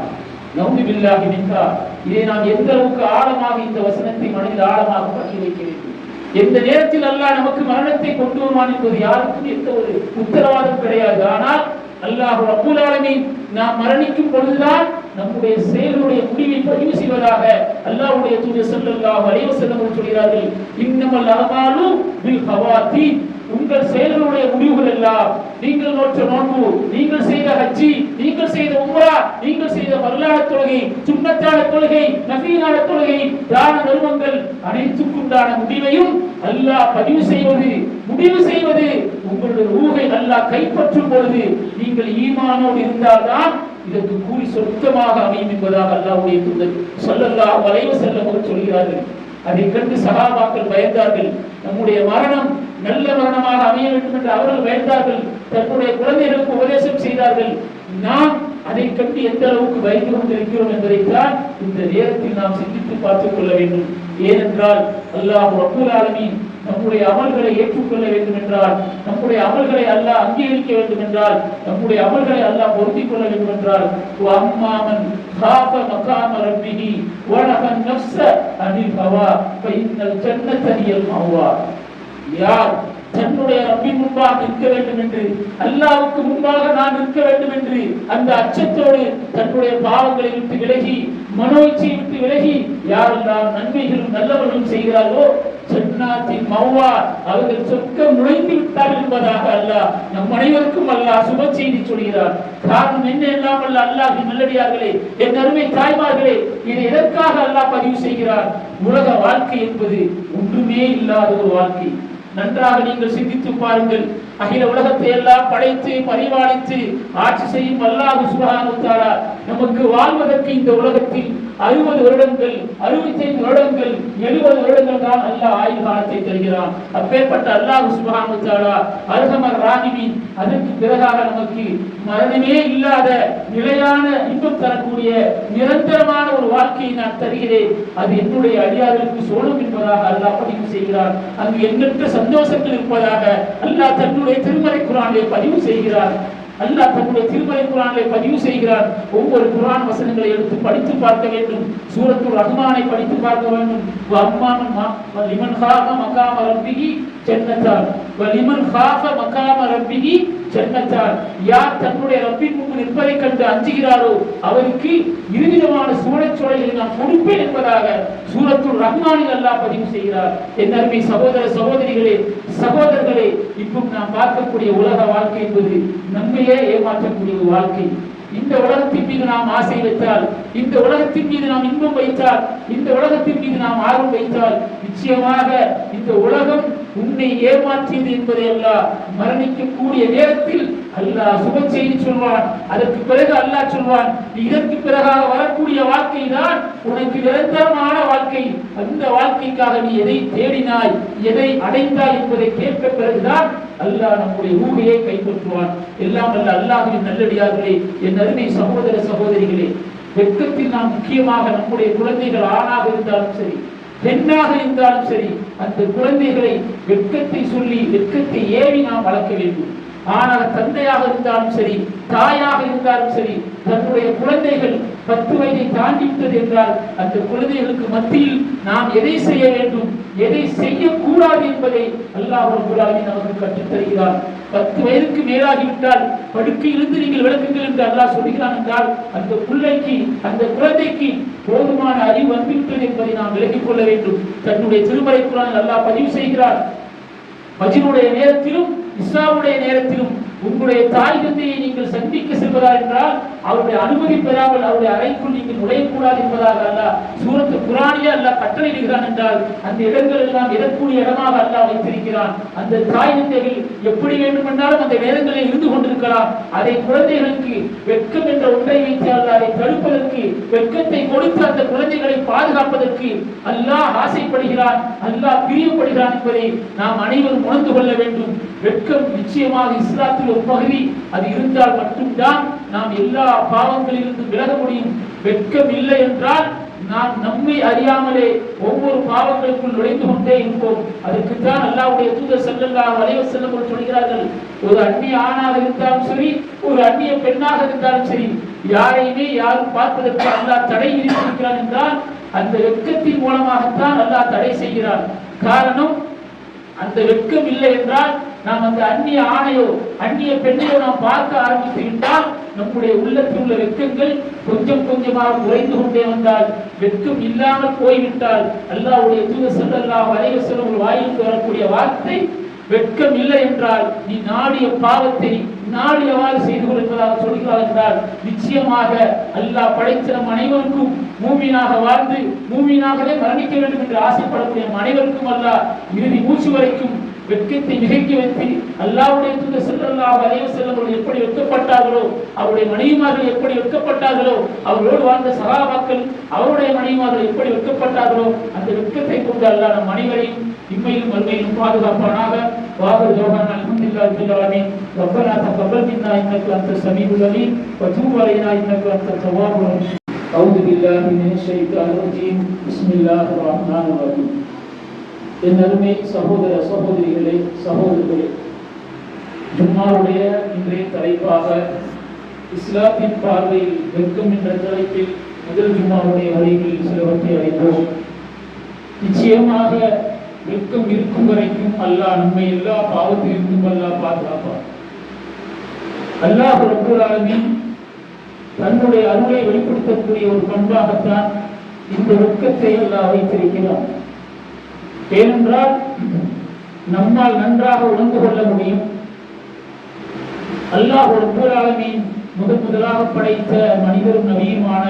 நவுது பில்லாஹி மின்ஹா. இதை நாம் எந்த அளவுக்கு ஆழமாக இந்த வசனத்தை மனதில் ஆழமாக பற்றி வைக்க வேண்டும். எந்த நேரத்தில் அல்லாஹ் நமக்கு மரணத்தை கொண்டு வருவான் என்பது யாருக்கும் எந்த ஒரு உத்தரவாதம் கிடையாது. ஆனால் அல்லாஹ் ரப்பல் ஆலமீன் நாம் மரணிக்கும் பொழுதுதான் நம்முடைய செயலுடைய முடிவை பதிவு செய்வதாக அல்லாஹ்வுடைய தூதர் ஸல்லல்லாஹு அலைஹி வஸல்லம் சொல்கிறார்கள், இன்னமல் அமாலு பில் ஹவாத்தீம், உங்கள் செயல்களுடைய முடிவுகள் எல்லாம், நீங்கள் நோற்ற நோன்பு, நீங்கள் செய்த ஹஜ்ஜி, நீங்கள் செய்த உம்ரா, நீங்கள் செய்த ஃபர்லான தொழுகை, சுன்னத்தான தொழுகை, நஃபீலான தொழுகை, தான தர்மங்கள் அனைத்துக்குண்டான முடிவையும் அல்லாஹ் பதிவு செய்வது, முடிவு செய்வது. உங்களுடைய ரூஹை அல்லாஹ் கைப்பற்றும் பொழுது நீங்கள் ஈமானோடு இருந்தால்தான் இதற்கு கூலி சொர்க்கமாக அமையும் என்பதாக அல்லாஹ்வுடைய தூதர் ஸல்லல்லாஹு அலைஹி வஸல்லம் அவர்கள் சொல்கிறார்கள். அதை கண்டு சஹாபாக்கள் பயந்தார்கள். நம்முடைய மரணம் நல்ல மரணமாக அமைய வேண்டும் என்று அவர்கள் பயந்தார்கள். தன்னுடைய குழந்தைகளுக்கு உபதேசம் செய்தார்கள். நாம் அதை கண்டு எந்த அளவுக்கு பயந்து கொண்டிருக்கிறோம் என்பதைத்தான் இந்த நேரத்தில் நாம் சிந்தித்து பார்த்துக் கொள்ள வேண்டும். ஏனென்றால் அல்லாஹ் ரப்பல் ஆலமீன் நம்முடைய அமல்களை ஏற்றுக்கொள்ள வேண்டும் என்றால், நம்முடைய அமல்களை அல்லாஹ் அங்கீகரிக்க வேண்டும் என்றால், நம்முடைய அமல்களை அல்லாஹ் பொருத்திக் கொள்ள வேண்டும் என்றால், வஅம்மாமன் காஃப மகாம ரப்பிஹி வனஹன் நஃப்ஸ அனில் ஹவா ஃபஇன்னல் ஜன்னத ஹியல் மஅவா. யார் தன்னுடைய ரப்பின் முன்பாக நிற்க வேண்டும் என்று, அல்லாஹ்வுக்கு முன்பாக நான் நிற்க வேண்டும் என்று அந்த அச்சத்தோடு தன்னுடைய பாவங்களை விட்டு விலகி, மனோ இச்சையை விட்டு விலகி யாரெல்லாம் நன்மைகளும் நல்லவர்களும் செய்கிறார்களோ ஜன்னாத்தின் மஅவா, அவர்கள் சொர்க்கம் நுழைந்து விட்டார்கள் என்பதாக அல்லாஹ் நம் அனைவருக்கும் அல்லாஹ் சுப செய்தி சொல்கிறார். காரணம் என்ன? எல்லாம் அல்ல அல்லாஹ்வின் நல்லடியார்களே, என் அருமை தாய்மார்களே, இது எதற்காக அல்லாஹ் பதிவு செய்கிறார்? உலக வாழ்க்கை என்பது ஒன்றுமே இல்லாத ஒரு வாழ்க்கை. நன்றாக நீங்கள் சிந்தித்து பாருங்கள். அகில உலகத்தை எல்லாம் படைத்து பரிபாலித்து ஆட்சி செய்யும் அல்லாஹ் சுப்ஹானஹு வ தஆலா நமக்கு வாழ்வதற்கு இந்த உலகத்தில் 60 வருடங்கள், 65 வருடங்கள், 70 வருடங்கள் தான் அல்லாஹ் ஆயுள் காலத்தை தருகிறான். அப்பேற்பட்ட அல்லாஹ் சுப்ஹானஹு வ தஆலா அர்ஹமர் ராஹிமீன், அதற்கு பிறகாக நமக்கு மரணமே இல்லாத நிலையான இன்பம் தரக்கூடிய நிரந்தரமான ஒரு வாழ்க்கையை நான் தருகிறேன், அது என்னுடைய அடியார்களுக்கு சோழும் என்பதாக அல்லாஹ் பதிவு செய்கிறார். அங்கு எண்ணற்ற சந்தோஷங்கள் இருப்பதாக அல்லாஹ் தன்னுடைய திருமறை குர்ஆனிலே பதிவு செய்கிறார். அல்லாஹ் தன்னுடைய திருமறை குர்ஆனிலே பதிவு செய்கிறார். ஒவ்வொரு குர்ஆன் வசனங்களை எடுத்து படித்து பார்க்க வேண்டும். சூரத்துல் ரஹ்மானை படித்து பார்க்க வேண்டும். லிமன் காஃப மகாம ரப்பிஹி ஜன்னத்தான் வலிமன் காஃப மகாம ரப்பிஹி ஜன்னத்தான். யார் தன்னுடைய ரப்பின் முன்பு நிற்பதை கண்டு அஞ்சுகிறாரோ அவருக்கு இருவிதமான சூழச்சோலைகளை நான் கொடுப்பேன் என்பதாக சூரத்துல் ரஹ்மானில் அல்லாஹ் பதிவு செய்கிறார். என் அருமை சகோதர சகோதரிகளே, சகோதரர்களே, இப்போ நாம் பார்க்கக்கூடிய உலக வாழ்க்கை என்பது நம்மையே ஏமாற்றக்கூடிய ஒரு வாழ்க்கை. இந்த உலகத்தின் மீது நாம் ஆசை வைத்தால், இந்த உலகத்தின் மீது நாம் இன்பம் வைத்தால், இந்த உலகத்தின் மீது நாம் ஆர்வம் வைத்தால், நிச்சயமாக இந்த உலகம் உன்னை ஏமாற்றியது என்பதை அல்லாஹ் மரணிக்கக்கூடிய நேரத்தில் அல்லாஹ் சுப செய்தி சொல்வான். அதற்கு பிறகு அல்லாஹ் சொல்வான், இதற்கு பிறகாக வரக்கூடிய வாழ்க்கை தான் உனக்கு நிரந்தரமான வாழ்க்கை. அந்த வாழ்க்கைக்காக நீ எதை தேடினாய், எதை அடைந்தாய் என்பதை கேட்க பிறகுதான் அல்லாஹ் நம்முடைய ஊகையை கைப்பற்றுவான். எல்லாம் அல்ல அல்லாஹ்வின் நல்லடியார்களே, என் அருமை சகோதர சகோதரிகளே, வெட்கத்தில் நாம் முக்கியமாக நம்முடைய குழந்தைகள் ஆணாக இருந்தாலும் சரி, பெண்ணாக இருந்தாலும் சரி, அந்த குழந்தைகளை வெட்கத்தை சொல்லி வெட்கத்தை ஏவி நாம் வளர்க்க வேண்டும். ஆனால் தந்தையாக இருந்தாலும் சரி, தாயாக இருந்தாலும் சரி, தன்னுடைய குழந்தைகள் 10 வயதை தாண்டிவிட்டது என்றால் அந்த குழந்தைகளுக்கு மத்தியில் நாம் எதை செய்ய வேண்டும், எதை செய்யக்கூடாது என்பதை அல்லாஹ் ரப்பல் ஆலமீன் நமக்கு கற்றுத் தருகிறார். 10 வயதுக்கு மேலாகிவிட்டால் படுக்கையிலிருந்து நீங்கள் விளக்குங்கள் என்று அல்லாஹ் சொல்கிறான் என்றால் அந்த பிள்ளைக்கு, அந்த குழந்தைக்கு போதுமான அறிவு வந்துவிட்டது என்பதை நாம் விளக்கிக் கொள்ள வேண்டும். தன்னுடைய திருமறை குர்ஆனில் அல்லாஹ் பதிவு செய்கிறார், மஜ்னுடைய நேரத்திலும் இஸ்ஸாவுடைய நேரத்திலும் உங்களுடைய தாய் தந்தையை நீங்கள் சந்திக்க செல்வதா என்றால் அவருடைய அனுமதி பெறாமல் அவருடைய அறைக்குள் நீங்கள் நுழையக்கூடாது என்பதாக அல்லாஹ் சூரத்துல் குர்ஆனிலே அல்லாஹ் கட்டளையிடுகிறான் என்றால் அந்த இடங்கள் எல்லாம் எதற்குரிய இடமாக அல்லாஹ் வைத்திருக்கிறான். அந்த தாய் தந்தைகள் எப்படி வேண்டுமென்றாலும் அந்த நேரங்களில் இருந்து கொண்டிருக்கலாம். அதை குழந்தைகளுக்கு வெட்கம் என்ற ஒன்றை வைத்து அல்லாஹ் அதை தடுப்பதற்கு, வெட்கத்தை கொடுத்து அந்த குழந்தைகளை பாதுகாப்பதற்கு அல்லாஹ் ஆசைப்படுகிறான், அல்லாஹ் பிரியப்படுகிறான் என்பதை நாம் அனைவரும் உணர்ந்து கொள்ள வேண்டும். வெட்கம் நிச்சயமாக இஸ்லாத்தில் ஒரு பகுதி. அது இருந்தால் மட்டும்தான் நாம் எல்லா பாவங்களிலிருந்து விலக முடியும். வெட்கம் இல்லை என்றால் நாம் நம்மை அறியாமலே ஒவ்வொரு பாவங்களுக்குள் நுழைந்து கொண்டே இருப்போம். அதற்குத்தான் அல்லாஹ்வுடைய தூதர் ஸல்லல்லாஹு அலைஹி வஸல்லம் சொல்கிறார்கள், ஒரு அந்நிய ஆணாக இருந்தாலும் சரி, ஒரு அந்நிய பெண்ணாக இருந்தாலும் சரி, யாரையுமே யாரும் பார்ப்பதற்கு அல்லாஹ் தடை விதித்திருக்கிறான் என்றால் அந்த வெட்கத்தின் மூலமாகத்தான் அல்லாஹ் தடை செய்கிறான். காரணம், அந்த வெட்கம் இல்லை என்றால் நாம் அந்த அந்நிய ஆணையோ அந்நிய பெண்ணையோ நாம் பார்க்க ஆரம்பித்து விட்டால் நம்முடைய உள்ளத்தில் உள்ள வெட்கங்கள் கொஞ்சம் கொஞ்சமாக குறைந்து கொண்டே வந்தால், வெட்கம் இல்லாமல் போய்விட்டால் அல்லாஹ்வுடைய தூதர் ஸல்லல்லாஹு அலைஹி வஸல்லம் வாயிலிருந்து வரக்கூடிய வார்த்தை, வெட்கம் இல்லை என்றால் நீ நாடிய பாவத்தை நாடியவாறு செய்து கொள்வதாக சொல்கிறார் என்றால் நிச்சயமாக அல்லாஹ் படைத்த நம் அனைவருக்கும் மூமினாக வாழ்ந்து மூமினாகவே மரணிக்க வேண்டும் என்று ஆசைப்படக்கூடிய அனைவருக்கும் அல்லாஹ் இறுதி மூச்சு வரைக்கும் வெட்கத்தை மிகைக்க வைத்து அல்லாஹ்வுடைய தூதர் ஸல்லல்லாஹு அலைஹி வஸல்லம் எப்படி வெட்கப்பட்டார்களோ, அவருடைய மனைவிமார்கள் எப்படி வெட்கப்பட்டார்களோ, அவரோடு வாழ்ந்த சஹாபாக்கள் அவருடைய மனைவிமார்கள் எப்படி வெட்கப்பட்டார்களோ அந்த வெட்கத்தை கொண்டு அல்லாஹ் நம் அனைவரையும் இம்மையிலும் மறுமையிலும் பாதுகாப்பானாக. வாஹிரு தஅவானா அல்ஹம்துலில்லாஹி ரப்பில் ஆலமீன். ரப்பனா தகப்பல் மின்னா இன்னக அன்தஸ் ஸமீஉல் அலீம் வ தூப் அலைனா இன்னக அன்தத் தவ்வாபுர் ரஹீம். அஊது பில்லாஹி மினஷ் ஷைத்தானிர் ரஜீம். பிஸ்மில்லாஹிர் ரஹ்மானிர் ரஹீம். என் அருமை சகோதர சகோதரிகளே, சகோதரர்களே, ஜும்மாவுடைய இன்றைய தலைப்பாக இஸ்லாத்தின் பார்வையில் வெட்கம் என்ற தலைப்பில் முதல் ஜும்மாவுடைய வரிகளில் சிலவற்றை அறிந்தோம். நிச்சயமாக வெட்கம் இருக்கும் வரைக்கும் அல்லாஹ் நம்மை எல்லா பாவத்திலிருந்தும் அல்லாஹ் பாதுகாப்பார். அல்லாஹ் ரப்பல் ஆலமீன் தன்னுடைய அருளை வெளிப்படுத்தக்கூடிய ஒரு பண்பாகத்தான் இந்த வெட்கத்தை அல்லாஹ் வைத்திருக்கிறார். ஏனென்றால் நம்மால் நன்றாக உணர்ந்து கொள்ள முடியும், அல்லாஹ் ரப்பல் ஆலமீன் முதலாக படைத்த மனிதரும் நபியுமான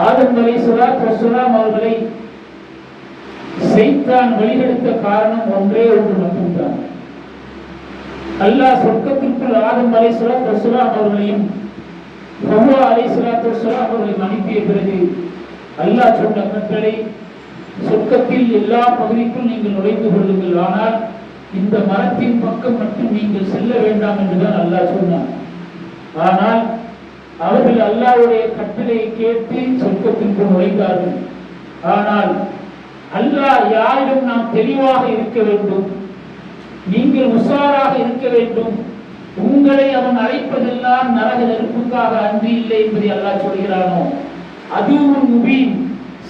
ஆதம் அலைஹிஸ்ஸலாத்து வஸ்ஸலாம் அவர்களை சைத்தான் வழிகெடுத்த காரணம் ஒன்றே ஒன்று மட்டும்தான். அல்லாஹ் சொர்க்கத்திற்குள் ஆதம் அலைஹிஸ்ஸலாத்து வஸ்ஸலாம் அவர்களையும் ஹவ்வா அலைஹிஸ்ஸலாத்து வஸ்ஸலாம் அவர்களையும் அனுப்பிய பிறகு அல்லாஹ் சொன்ன கட்டளை, சொர்க்கத்தில் எல்லா பகுதிக்கும் நீங்கள் நுழைந்து கொள்ளுங்கள், ஆனால் இந்த மரத்தின் பக்கம் மட்டும் நீங்கள் செல்ல வேண்டாம் என்றுதான் அல்லாஹ் சொன்னார். ஆனால் அவர்கள் அல்லாஹ்வுடைய கட்டளையை கேட்டு சொர்க்கத்திற்கு நுழைந்தார்கள். ஆனால் அல்லாஹ் யாரிடம் நாம் தெளிவாக இருக்க வேண்டும், நீங்கள் உஷாராக இருக்க வேண்டும், உங்களை அவன் அழைப்பதெல்லாம் நரக நெருப்புக்காக அன்றி இல்லை என்பதை அல்லாஹ் சொல்கிறானோ அதுவும் முபீன்,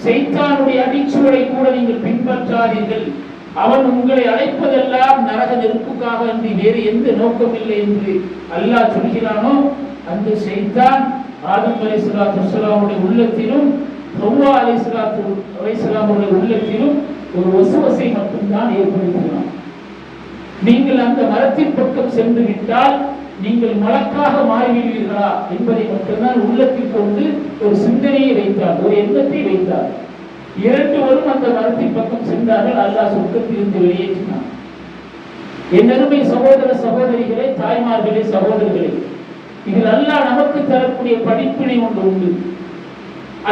சைத்தானுடைய அடிச்சுவடை கூட நீங்கள் பின்பற்றாதீர்கள், அவன் உங்களை அழைப்பதெல்லாம் நரக நெருப்புக்காக அன்றி வேறு எந்த நோக்கம் இல்லை என்று அல்லாஹ் சொல்கிறானோ அந்த சைத்தான் ஆதம் அலைஹிஸ்ஸலாத்து வஸ்ஸலாமுடைய உள்ளத்திலும் ஹவ்வா அலைஹிஸ்ஸலாமுடைய உள்ளத்திலும் ஒரு வசுவசை மட்டும்தான் ஏற்படுத்தினான். நீங்கள் அந்த மரத்தின் பக்கம் சென்று விட்டால் நீங்கள் மலக்காக மாறிவிடுவீர்களா என்பதை மட்டும்தான் உள்ளத்தில் கொண்டு ஒரு சிந்தனையை வைத்தார், ஒரு எண்ணத்தை வைத்தார். இரண்டுவரும் அந்த மரத்தின் பக்கம் சென்றார்கள். அல்லாஹ் சொர்க்கத்திலிருந்து வெளியேற்றினான். என் அருமை சகோதர சகோதரிகளே, தாய்மார்களே, சகோதரர்களே, இதில் அல்லாஹ் நமக்கு தரக்கூடிய படிப்பினை ஒன்று உண்டு.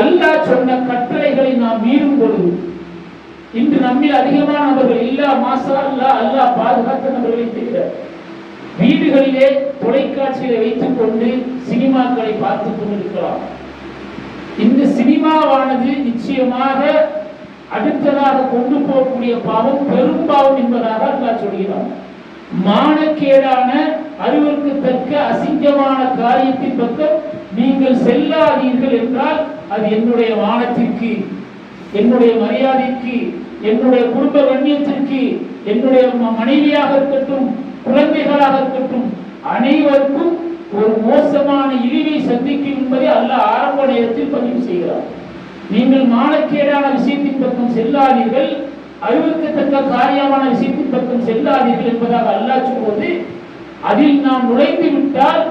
அல்லாஹ் சொன்ன கட்டளைகளை நாம் மீறும் பொழுது இன்று நம்மில் அதிகமானவர்கள் இல்லா மாசா அல்லாஹ் பாதுகாத்த நபர்களை தவிர வீடுகளிலே தொலைக்காட்சியை வைத்துக் கொண்டு சினிமாக்களை பார்த்துக் கொண்டிருக்கலாம். இந்த சினிமாவானது நிச்சயமாக அடுத்ததாக கொண்டு போகக்கூடிய பாவம் பெரும் பாவம் என்பதாக அல்லாஹ் சொல்கிறான். மானக்கேடான அறிவுக்கு தக்க அசிங்கமான காரியத்தின் பக்கம் நீங்கள் செல்லாதீர்கள் என்றால் அது என்னுடைய மானத்திற்கு, என்னுடைய மரியாதைக்கு, என்னுடைய குடும்ப கண்ணியத்திற்கு, என்னுடைய மனைவியாக இருக்கட்டும், குழந்தைகளாக இருக்கட்டும், அனைவருக்கும் ஒரு மோசமான இழிவை சந்திக்கும் என்பதை அல்லாஹ் ஆரம்ப நேரத்தில் பதிவு செய்கிறார். நீங்கள் மானக்கேடான விஷயத்தின் பக்கம் செல்லாதீர்கள், அறிவுக்கத்தக்க காரியமான விஷயத்தின் பக்கம் செல்லாதீர்கள் என்பதாக அல்லாஹ் சொல்வது, அதில் நாம் நுழைந்து விட்டால்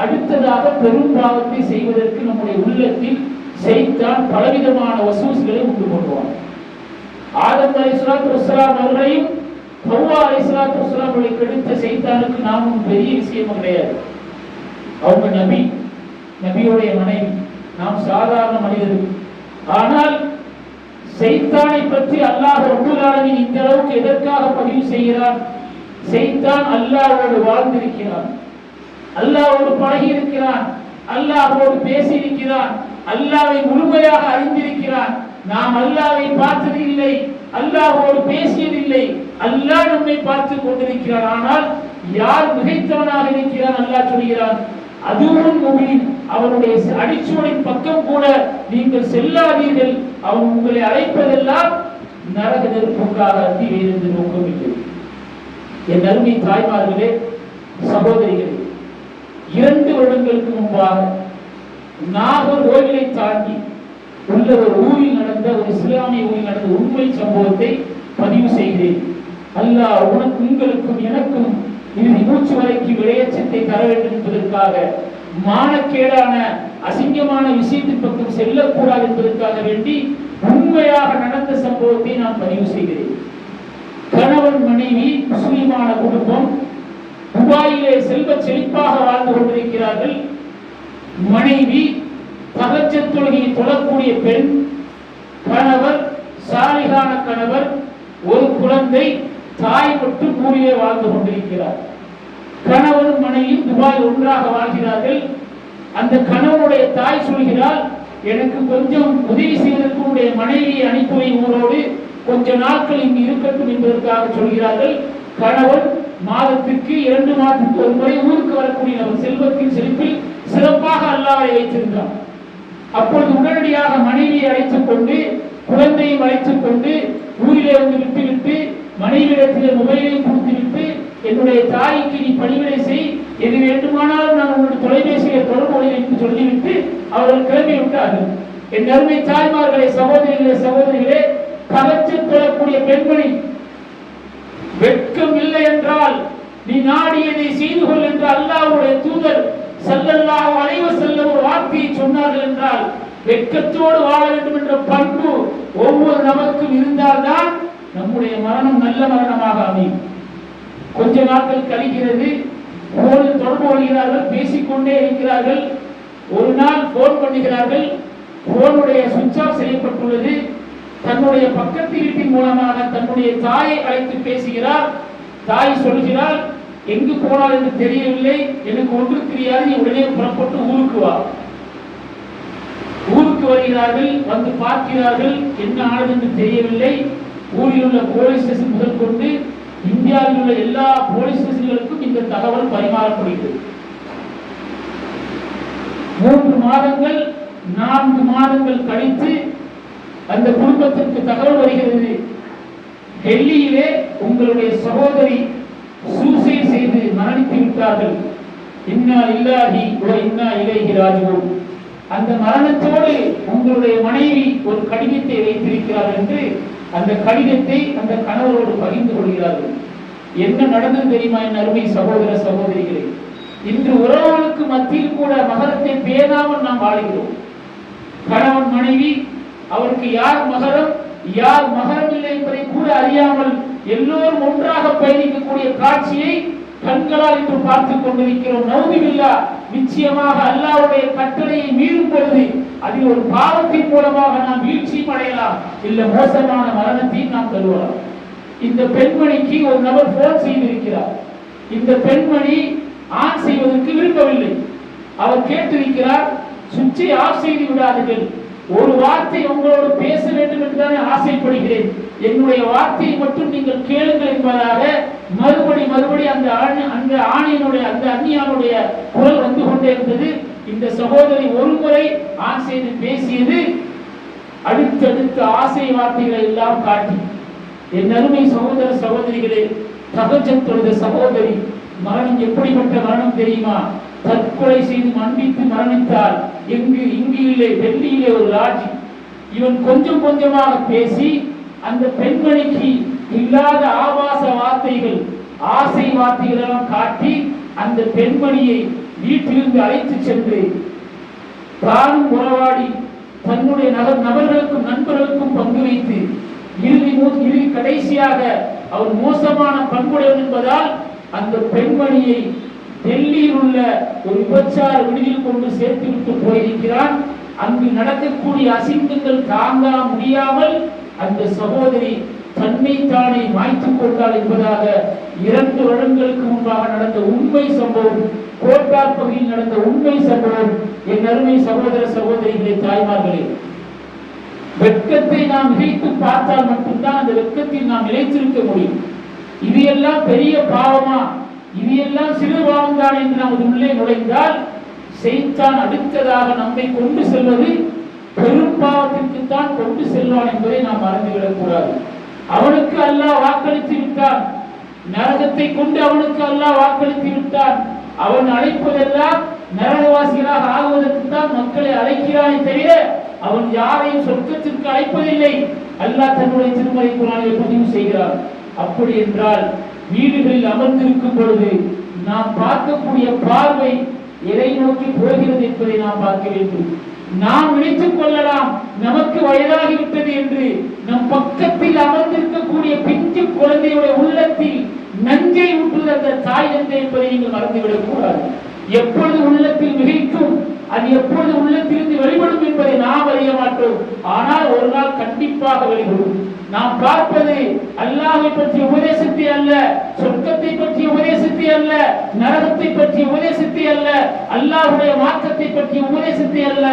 அடுத்ததாக பெரும் பாவத்தை செய்வதற்கு நம்முடைய உள்ளத்தில் சைத்தான் பலவிதமான வசூஸ்களை உண்டு கொள்வான். ஆதம் அலைஹிஸ்ஸலாத்து வஸ்ஸலாம் அவர்களையும் ஹவ்வா அலைஹிஸ்ஸலாத்து வஸ்ஸலாம் அவர்களை கெடுத்த சைத்தானுக்கு நாமும் பெரிய விஷயம் கிடையாது. அவங்க நபியுடைய மனைவி, நாம் சாதாரண மனிதர்கள். ஆனால் சைத்தானை பற்றி அல்லாஹ் ரப்பல் ஆலமீன் இந்த அளவுக்கு எதற்காக பதிவு செய்கிறான்? சைத்தான் அல்லாஹ்வோடு வாழ்ந்திருக்கிறான், அல்லாஹ்வோடு பழகி இருக்கிறான், அல்லாஹ்வோடு பேசி இருக்கிறான், அல்லாஹ்வை முழுமையாக அறிந்திருக்கிறான். நாம் அல்லாஹ்வை பார்த்தது இல்லை, அல்லாஹ்வோடு பேசியதில்லை, அல்லாஹ் நம்மை பார்த்து கொண்டிருக்கிறான். ஆனால் யார் மிகைத்தவனாக இருக்கிறான்? அல்லாஹ் சொல்கிறான், அதுவும் முபீன், அவனுடைய அடிச்சுவடின் பக்கம் கூட நீங்கள் செல்லாதீர்கள், அவன் உங்களை அழைப்பதெல்லாம் நரக நெருப்புக்காக அன்றி வேறு நோக்கம் இல்லை. என் அருமை தாய்மார்களே, சகோதரிகளே, 2 வருடங்களுக்கு முன்பாக நாகர்கோவிலை தாண்டி உள்ள ஒரு ஊரில் நடந்த, ஒரு இஸ்லாமிய ஊரில் நடந்த உண்மை சம்பவத்தை பதிவு செய்கிறேன். அல்லாஹ் உங்களுக்கும் எனக்கும் இறுதி மூச்சு வரைக்கும் விளையச்சத்தை தர வேண்டும் என்பதற்காக, மானக்கேடான அசிங்கமான விஷயத்தின் பக்கம் செல்லக்கூடாது என்பதற்காக வேண்டி உண்மையாக நடந்த சம்பவத்தை நான் பதிவு செய்கிறேன். கணவன் மனைவி முஸ்லிமான குடும்பம் துபாயிலே செல்வ செழிப்பாக வாழ்ந்து கொண்டிருக்கிறார்கள். மனைவி தஹஜ்ஜத் தொழுகையை தொழக்கூடிய பெண், கணவர் சாலிகான கணவர், ஒரு குழந்தை, தாய் மட்டும் ஊரிலே வாழ்ந்து கொண்டிருக்கிறார். கணவன் மனைவி துபாய் ஒன்றாக வாழ்கிறார்கள். அந்த கணவனுடைய தாய் சொல்கிறார், எனக்கு கொஞ்சம் உதவி செய்வதற்கு உடைய மனைவியை அனுப்பி ஊரோடு கொஞ்ச நாட்கள் இங்கு இருக்கட்டும் என்பதற்காக சொல்கிறார்கள். கணவன் மாதத்திற்கு 2 மாதத்துக்கு ஒரு முறை ஊருக்கு வரக்கூடிய செல்வத்தின் செழிப்பில் சிறப்பாக அல்லாஹ்வை வைத்திருந்தார். அப்பொழுது உடனடியாக மனைவியை அழைத்துக் கொண்டு, குழந்தையை அழைத்துக் கொண்டு ஊரிலே வந்து விட்டுவிட்டு, மனைவியிடத்திலே மொபைலை கொடுத்துவிட்டு, என்னுடைய தாய்க்கு நீ பணிவிடை செய், எது வேண்டுமானாலும் நான் உங்களுடைய தொலைபேசியை தொடர்பு என்று சொல்லிவிட்டு அவர்கள் கிளம்பி விட்டார்கள். என் அருமை தாய்மார்களே, சகோதரிகளே, தஹஜ்ஜத் தொழக்கூடிய பெண்மணி, வெட்கம் இல்லை என்றால் நீ நாடியதை செய்து கொள் என்று அல்லாஹ்வுடைய தூதர் ஸல்லல்லாஹு அலைஹி வஸல்லம் ஒரு வார்த்தையை சொன்னார்கள் என்றால், வெட்கத்தோடு வாழ வேண்டும் என்ற பண்பு ஒவ்வொரு நமக்கும் இருந்தால்தான் நம்முடைய மரணம் நல்ல மரணமாக அமையும். கொஞ்ச நாட்கள் கழிக்கிறது, போனில் தொடர்பு கொள்கிறார்கள், பேசிக்கொண்டே இருக்கிறார்கள். ஒரு நாள் போன் பண்ணுகிறார்கள், போனுடைய சுவிட்ச் ஆஃப் செய்யப்பட்டுள்ளது. தன்னுடைய பக்கத்து வீட்டின் மூலமாக தன்னுடைய தாயை அழைத்து பேசுகிறார். தாய் சொல்கிறார், எங்கு போனால் என்று தெரியவில்லை, எனக்கு ஒன்று தெரியாது, நீ உடனே புறப்பட்டு ஊருக்கு வா. ஊருக்கு வருகிறார்கள், வந்து பார்க்கிறார்கள். என்ன ஆனது என்று தெரியவில்லை. ஊரில் உள்ள போலீஸ் ஸ்டேஷன் முதல் கொண்டு இந்தியாவில் உள்ள எல்லா போலீஸ் ஸ்டேஷன்களுக்கும் இந்த தகவல் பரிமாறப்படுகிறது. 3 மாதங்கள் 4 மாதங்கள் கழித்து அந்த குடும்பத்திற்கு தகவல் வருகிறது, டெல்லியிலே உங்களுடைய சகோதரி சூசைட் செய்து மரணித்து விட்டார்கள். இன்னா லில்லாஹி வ இன்னா இலைஹி ராஜிஊன். அந்த மரணத்தோடு உங்களுடைய மனைவி ஒரு கடிதத்தை வைத்திருக்கிறார் என்று அந்த கடிதத்தை அந்த கணவரோடு பகிர்ந்து கொள்கிறார்கள். என்ன நடந்தது தெரியுமா என் அருமை சகோதர சகோதரிகளே? இன்று உறவுகளுக்கு மத்தியில் கூட மகரத்தை பேணாமல் நாம் வாழ்கிறோம். கணவன் மனைவி, அவருக்கு யார் மகரம் யார் மகரம் இல்லை என்பதை கூட அறியாமல் எல்லோரும் ஒன்றாக பயணிக்கக்கூடிய காட்சியை கண்களால் இன்று பார்த்துக் கொண்டிருக்கிறோம். நவுதுபில்லாஹ். நிச்சயமாக அல்லாஹ்வுடைய கட்டளையை மீறும் பொழுது அதில் ஒரு பாவத்தின் மூலமாக நாம் வீழ்ச்சியும் அடையலாம், இல்ல மோசமான மரணத்தையும் நாம் தருவலாம். இந்த பெண்மணிக்கு ஒரு நபர் போன் செய்திருக்கிறார். இந்த பெண்மணி ஆன் செய்வதற்கு விரும்பவில்லை. அவர் கேட்டிருக்கிறார், சுவிட்சை ஆஃப் செய்து விடாதீர்கள், ஒரு வார்த்தை உங்களோடு பேச வேண்டும் என்றுதான் ஆசைப்படுகிறேன், என்னுடைய வார்த்தையை மட்டும் நீங்கள் கேளுங்கள் என்பதாக மறுபடி அந்த ஆணியனுடைய அந்த அந்நியானுடைய குரல் வந்து கொண்டே இருந்தது. இந்த சகோதரி ஒரு முறை ஆன் செய்து பேசியது, அடுத்தடுத்த ஆசை வார்த்தைகளை எல்லாம் காட்டி. என் அருமை சகோதர சகோதரிகளே, தஹஜ்ஜத் தொழுத சகோதரி மரணம் எப்படிப்பட்ட மரணம் தெரியுமா? தற்கொலை செய்து மன்னித்து மரணித்தால். இங்கு இல்லை, டெல்லியிலே ஒரு லாட்ஜ். இவன் கொஞ்சம் கொஞ்சமாக பேசி அந்த பெண்மணிக்கு இல்லாத ஆபாச வார்த்தைகள் ஆசை வார்த்தைகள் எல்லாம் காட்டி அந்த பெண்மணியை வீட்டிலிருந்து அழைத்து சென்று தானும் உறவாடி தன்னுடைய நபர்களுக்கும் நண்பர்களுக்கும் பங்கு வைத்து இறுதி கடைசியாக அவர் மோசமான பண்புடையவன் என்பதால் அந்த பெண்மணியை டெல்லியில் உள்ள ஒரு விபச்சார விடுதியில் கொண்டு சேர்த்து விட்டு போயிருக்கிறான். அங்கு நடக்கக்கூடிய அசிங்கங்கள் தாங்க முடியாமல் அந்த சகோதரி தன்னை தானே மாய்த்துக் கொண்டாள் என்பதாக 2 வருடங்களுக்கு முன்பாக நடந்த உண்மை சம்பவம், கோட்டார் பகுதியில் நடந்த உண்மை சம்பவம். என் அருமை சகோதர சகோதரிகளே, தாய்மார்களே, வெட்கத்தை நாம் நினைத்து பார்த்தால் மட்டும்தான் அந்த வெட்கத்தில் நாம் நிலைத்திருக்க முடியும். இது எல்லாம் பெரிய பாவமா, இது எல்லாம் சிறு பாவம் தான் என்று நாம் உள்ளே நுழைந்தால் சைத்தான் அடுத்ததாக நம்மை கொண்டு செல்வது பெரும் பாவத்திற்கு தான் கொண்டு செல்வான் என்பதை நாம் மறந்துவிடக் கூடாது. அவனுக்கு அல்லாஹ் வாக்களித்து விட்டான், நரகத்தை கொண்டு அவனுக்கு அல்லாஹ் வாக்களித்து விட்டான். அவன் அழைப்பதெல்லாம் நரகவாசிகளாக ஆகுவதற்கு தான் மக்களை அழைக்கிறானே தவிர அவன் யாரையும் சொர்க்கத்திற்கு அழைப்பதில்லை. அல்லாஹ் தன்னுடைய திருமறை குர்ஆனில் பதிவு செய்கிறார். அப்படி என்றால் வீடுகளில் அமர்ந்திருக்கும் பொழுது நாம் பார்க்கக்கூடிய பார்வை எதை நோக்கி போகிறது என்பதை நாம் பார்க்க வேண்டும். நாம் நினைத்துக் கொள்ளலாம் நமக்கு வயதாகிவிட்டது என்று. நம் பக்கத்தில் அமர்ந்திருக்கக்கூடிய பிஞ்சு குழந்தையுடைய உள்ளத்தில் நஞ்சை ஊற்றுவது அந்த தாய் தந்தை என்பதை நீங்கள் மறந்துவிடக் கூடாது. எப்பொழுது உள்ளத்தில் மிகைக்கும், அது எப்பொழுது உள்ளத்திலிருந்து வெளிப்படும் என்பதை நாம் அறிய மாட்டோம். ஆனால் ஒரு நாள் கண்டிப்பாக வெளிப்படும். நாம் பார்ப்பது அல்லாஹ்வை பற்றிய உபதேசத்தை அல்ல, சொர்க்கத்தை பற்றிய உபதேசத்தை அல்ல, நரகத்தை பற்றிய உபதேசத்தை அல்ல, அல்லாஹ்வுடைய மார்க்கத்தை பற்றிய உபதேசத்தை அல்ல.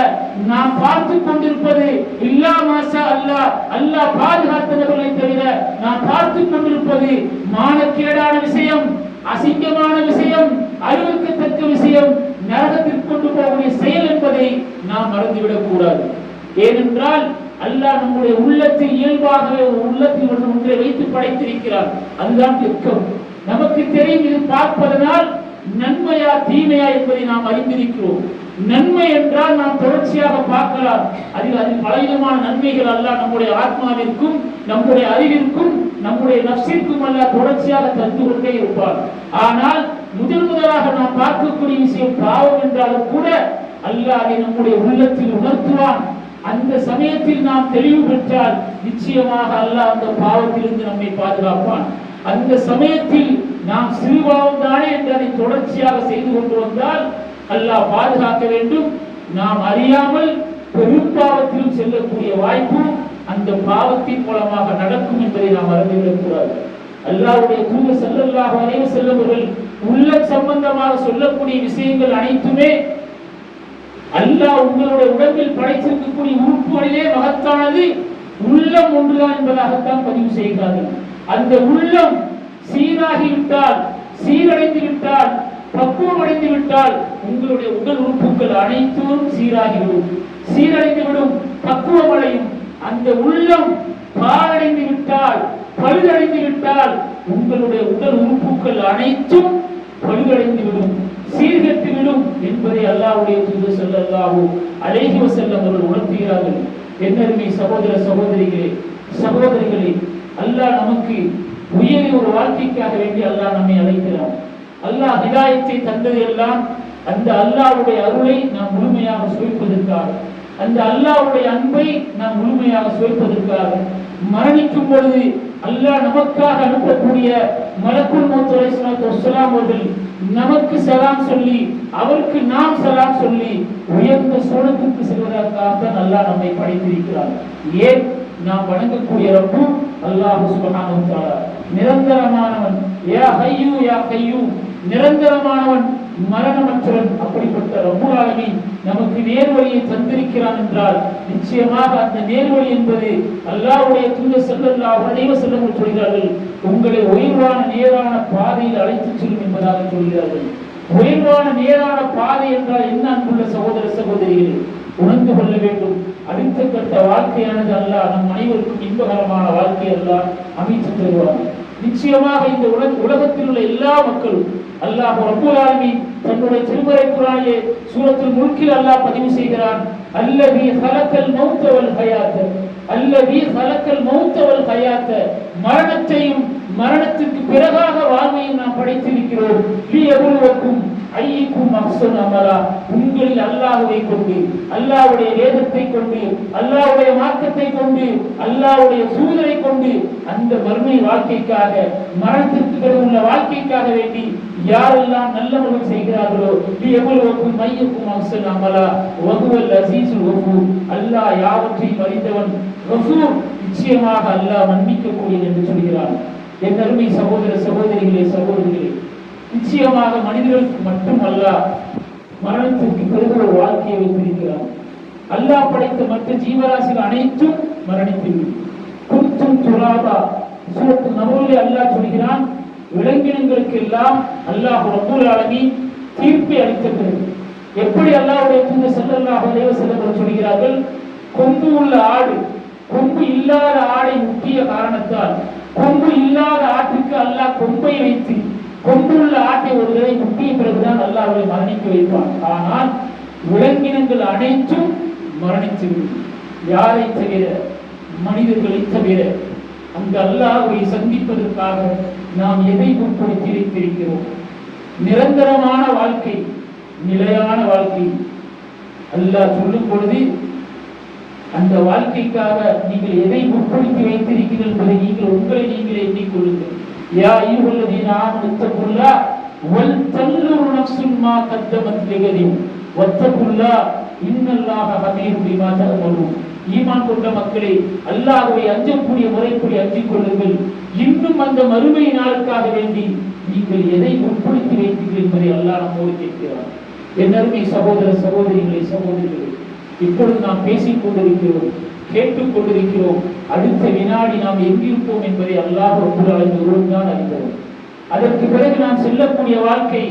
நாம் பார்த்து கொண்டிருப்பது இல்லா மாஷா அல்லாஹ், அல்லாஹ் பாதுகாத்தவர்களை தவிர நாம் பார்த்து கொண்டிருப்பது மானக்கேடான விஷயம், அசிங்கமான விஷயம், அருவருக்கத்தக்க விஷயம், நரகத்திற்கு கொண்டு போகக்கூடிய செயல் என்பதை நாம் மறந்துவிடக் கூடாது. ஏனென்றால் அல்லாஹ் நம்முடைய உள்ளத்தில் இயல்பாகவே உள்ளத்தில் ஒன்றை வைத்து படைத்திருக்கிறார். அதுதான் வெட்கம். நமக்கு தெரியும் இது பார்ப்பதனால் நன்மையா தீமையா என்பதை நாம் அறிந்திருக்கிறோம். நன்மை என்றால் நாம் தொடர்ச்சியாக பார்க்கலாம். அதில் பலவிதமான நன்மைகள் அல்லாஹ் நம்முடைய ஆத்மாவிற்கும் நம்முடைய அறிவிற்கும் நம்முடைய நஃப்ஸிற்கும் அல்லாஹ் தொடர்ச்சியாக தந்து கொண்டே இருப்பார். ஆனால் முதலாக நாம் பார்க்கக்கூடிய விஷயம் பாவம் என்றாலும் கூட அல்லாஹ் அதை நம்முடைய உள்ளத்தில் உணர்த்துவான். அந்த சமயத்தில் நாம் தெளிவு பெற்றால் நிச்சயமாக அல்லாஹ் அந்த பாவத்திலிருந்து நம்மை பாதுகாப்பான். அந்த சமயத்தில் நாம் சிறுபாவம் தானே என்று அதை தொடர்ச்சியாக செய்து கொண்டு வந்தால் அல்லாஹ் பாதுகாக்க வேண்டும். நாம் அறியாமல் பெரும்பாவத்திலும் செல்லக்கூடிய வாய்ப்பு அந்த பாவத்தின் மூலமாக நடக்கும் என்பதை நாம் மறந்துவிடக் கூடாது. அல்லாஹ்வுடைய தூதர் ஸல்லல்லாஹு அலைஹி வஸல்லம் அவர்கள் உள்ள சம்பந்தமாக சொல்லக்கூடிய விஷயங்கள் அனைத்துமே அல்லாஹ் உங்களுடைய உடம்பில் படைத்திருக்கக்கூடிய உறுப்புகளிலே மகத்தானது உள்ளம் ஒன்றுதான் என்பதாகத்தான் பதிவு செய்கிறார்கள். அந்த உள்ளம் சீராகிவிட்டால், சீரடைந்து விட்டால், பக்குவம் அடைந்து விட்டால் உங்களுடைய உடல் உறுப்புகள் அனைத்தும் சீராகிவிடும், சீரடைந்துவிடும், பக்குவம் அடையும். அந்த உள்ளம் பாழடைந்து விட்டால், பழுதடைந்து விட்டால் உங்களுடைய உடல் உறுப்புகள் அனைத்தும் பழுதடைந்து விடும், சீர்கெட்டு விடும் என்பதை அல்லாஹ்வுடைய தூதர் ஸல்லல்லாஹு அலைஹி வஸல்லம் அவர்கள் உணர்த்துகிறார்கள். என்னருமை சகோதர சகோதரிகளே, சகோதரிகளே, அல்லாஹ் நமக்கு உயரிய ஒரு வாழ்க்கைக்காக வேண்டி அல்லாஹ் நம்மை அழைக்கிறான். அல்லாஹ் ஹிதாயத்தை தந்தது எல்லாம் அந்த அல்லாஹ்வுடைய அருளை நாம் முழுமையாக சுவைப்பதற்காக, அந்த அல்லாஹ்வுடைய அன்பை நாம் முழுமையாக சுவைப்பதற்காக. மரணிக்கும் பொழுது அல்லாஹ் நமக்காக அனுப்பக்கூடிய மலக்குல் மௌத் அலைஹிஸ்ஸலாத்து வஸ்ஸலாம் அவர்கள் நமக்கு சலாம் சொல்லி, அவருக்கு நாம் சலாம் சொல்லி உயர்ந்த சோழத்துக்கு செல்வதற்காக அல்லாஹ் நம்மை படைத்திருக்கிறார். ஏன்? நாம் வணங்கக்கூடிய ரப்பு அல்லாஹ் சுப்ஹானஹு வ தஆலா நிரந்தரமானவன். யா ஹய்யூ யா கய்யூம், நிரந்தரமானவன், மரணமற்றவன். அப்படிப்பட்ட ரப்புல் ஆலமீன் நமக்கு நேர்வழியை தந்திருக்கிறான் என்றால் நிச்சயமாக அந்த நேர்வழி என்பது அல்லாஹ்வுடைய தூதர் ஸல்லல்லாஹு அலைஹி வஸல்லம் சொல்கிறார்கள், உங்களை உயர்வான நேரான பாதையில் அழைத்துச் செல்லும் என்பதாக சொல்கிறார்கள். உயர்வான நேரான பாதை என்றால் என்ன? அன்புள்ள சகோதர சகோதரிகளே, உணர்ந்து கொள்ள வேண்டும். அடுத்த கட்ட வாழ்க்கையானது அல்லாஹ் நம் அனைவருக்கும் இன்பகரமான வாழ்க்கை அல்லாஹ் அமைத்து தருவார். நிச்சயமாக இந்த உலகத்தில் உள்ள எல்லா மக்களும் அல்லாஹ் ரப்பல் ஆலமீன் தன்னுடைய திருமறை குர்ஆனிலே சூரத்துல் முல்கில் அல்லாஹ் பதிவு செய்கிறான், அல்லதி ஹலக்கல் மௌத வல் ஹயாத், அல்லதி ஹலக்கல் மௌத வல் ஹயாத், மரணத்தையும் மரணத்திற்கு பிறகாக வாழ்வையும் நாம் படைத்திருக்கிறோம். லியபுலுவக்கும் ஐயுக்கும் அஹ்ஸனு அமலா, உங்களில் அல்லாஹ்வை கொண்டு, அல்லாஹ்வுடைய வேதத்தை கொண்டு, அல்லாஹ்வுடைய மார்க்கத்தை கொண்டு, அல்லாஹ்வுடைய தூதரை கொண்டு அந்த மறுமை வாழ்க்கைக்காக, மரணத்திற்கு பிறகு உள்ள வாழ்க்கைக்காக வேண்டி யாரெல்லாம் நல்லவர்கள் செய்கிறார்களோ லியபுலுவக்கும் ஐயுக்கும் அஹ்ஸனு அமலா வஹுவல் அஸீஸுல் கஃபூர், அல்லாஹ் யாவற்றையும் அறிந்தவன், கஃபூர், நிச்சயமாக அல்லாஹ் மன்னிக்கக்கூடியவன் என்று சொல்கிறான். என் அருமை சகோதர சகோதரிகளே, சகோதரிகளே, நிச்சயமாக மனிதர்களுக்கு மட்டும் அல்லாஹ் மரணத்திற்கு பிறகு ஒரு வாழ்க்கையை வைத்திருக்கிறார். அல்லாஹ் படைத்த மற்ற ஜீவராசிகள் அனைத்தும் மரணித்துவிடும். குன்தும் துராபா, சூரத்துல் நம்லிலே அல்லாஹ் சொல்கிறான், விலங்கினங்களுக்கு எல்லாம் அல்லாஹ் ரப்பல் ஆலமீன் தீர்ப்பை அளித்த பிறகு எப்படி அல்லாஹ்வுடைய தூதர் ஸல்லல்லாஹு அலைஹி வஸல்லம் சொல்கிறார்கள், கொம்பு உள்ள ஆடு கொம்பு இல்லாத ஆடை முக்கிய காரணத்தால் கொம்பு இல்லாத ஆட்டுக்கு அல்லாஹ் கொம்பை வைத்து கொம்புள்ள ஆட்டை ஒரு தடவை முக்கிய பிறகுதான் அல்லாஹ் அவரை மரணிக்க வைப்பான். ஆனால் விலங்கினங்கள் அனைத்தும் மரணித்துவிடும். யாரை தவிர? மனிதர்களை தவிர. அந்த அல்லாஹ்வை சந்திப்பதற்காக நாம் எதை முற்படுத்தி வைத்திருக்கிறோம்? நிரந்தரமான வாழ்க்கை, நிலையான வாழ்க்கை. அல்லாஹ் சொல்லும் பொழுது அந்த வாழ்க்கைக்காக நீங்கள் எதை முற்படுத்தி வைத்திருக்கிறீர்கள் என்பதை நீங்கள் உங்களை நீங்களே எண்ணிக்கொள்ளுங்கள். யா அய்யுஹல்லதீன ஆமனு தக்குல்லாஹ் வல் தன்லுரு நஃப்சும் மா கத்தமத் லிகதின் வத்தகுல்லாஹ் இன்னல்லாஹ ஹபீரும் பிமா தஅமலூன். ஈமான் கொண்ட மக்களே, அல்லாஹ்வை அஞ்சக்கூடிய முறைப்படி அஞ்சிக் கொள்ளுங்கள். இன்னும் அந்த மறுமை நாளுக்காக வேண்டி நீங்கள் எதை முற்படுத்தி வைத்தீர்கள் என்பதை அல்லாஹ் நம்மோடு கேட்கிறார். என் அருமை சகோதர சகோதரிகளே, சகோதரிகளே, இப்பொழுது நாம் பேசிக் கொண்டிருக்கிறோம், கேட்டுக் கொண்டிருக்கிறோம். அடுத்த வினாடி நாம் எங்கிருப்போம் என்பதை அல்லாஹ் ரப்பல் ஆலமீன் ஒருவன் தான் அறிந்தவர். அதற்கு பிறகு நாம் செல்லக்கூடிய வாழ்க்கை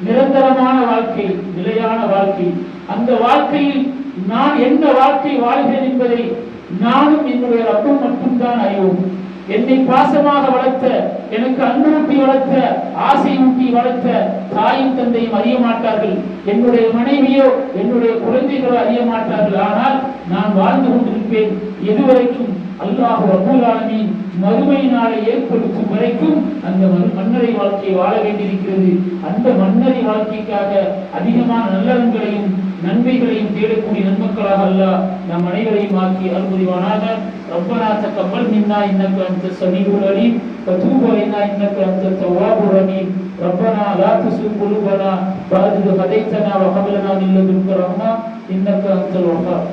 நிரந்தரமான வாழ்க்கை, நிலையான வாழ்க்கை. அந்த வாழ்க்கையில் நான் என்ன வாழ்க்கை வாழ்கிறேன் என்பதை நானும் என்னுடைய ரப்பும் மட்டும்தான் அறிவோம். என்னை பாசமாக வளர்த்த, எனக்கு அன்பூட்டி வளர்த்த, ஆசை ஊட்டி வளர்த்த தாயும் தந்தையும் அறிய மாட்டார்கள். என்னுடைய மனைவியோ என்னுடைய குழந்தைகளோ அறிய மாட்டார்கள். ஆனால் நான் வாழ்ந்து கொண்டிருப்பேன் எதுவரைக்கும்? அல்லாஹ் ரப்பல் ஆலமீன் மறுமை நாளை ஏற்படுத்தும் வரைக்கும் அந்த மன்னரை வாழ்க்கையை வாழ வேண்டியிருக்கிறது. அந்த மன்னரை வாழ்க்கைக்காக அதிகமான நல்லறங்களையும் நன்மைகளையும் தேடக்கூடிய நன்மக்களாக அல்லாஹ் நம் அனைவரையும் ஆக்கி அருள்புரிவானாக. ربنا تقبل منا انك انت السميع العليم وتوب علينا انك انت التواب الرحيم. ربنا لا تزغ قلوبنا بعد إذ هديتنا وهب لنا من لدنك رحمة انك انت الوهاب.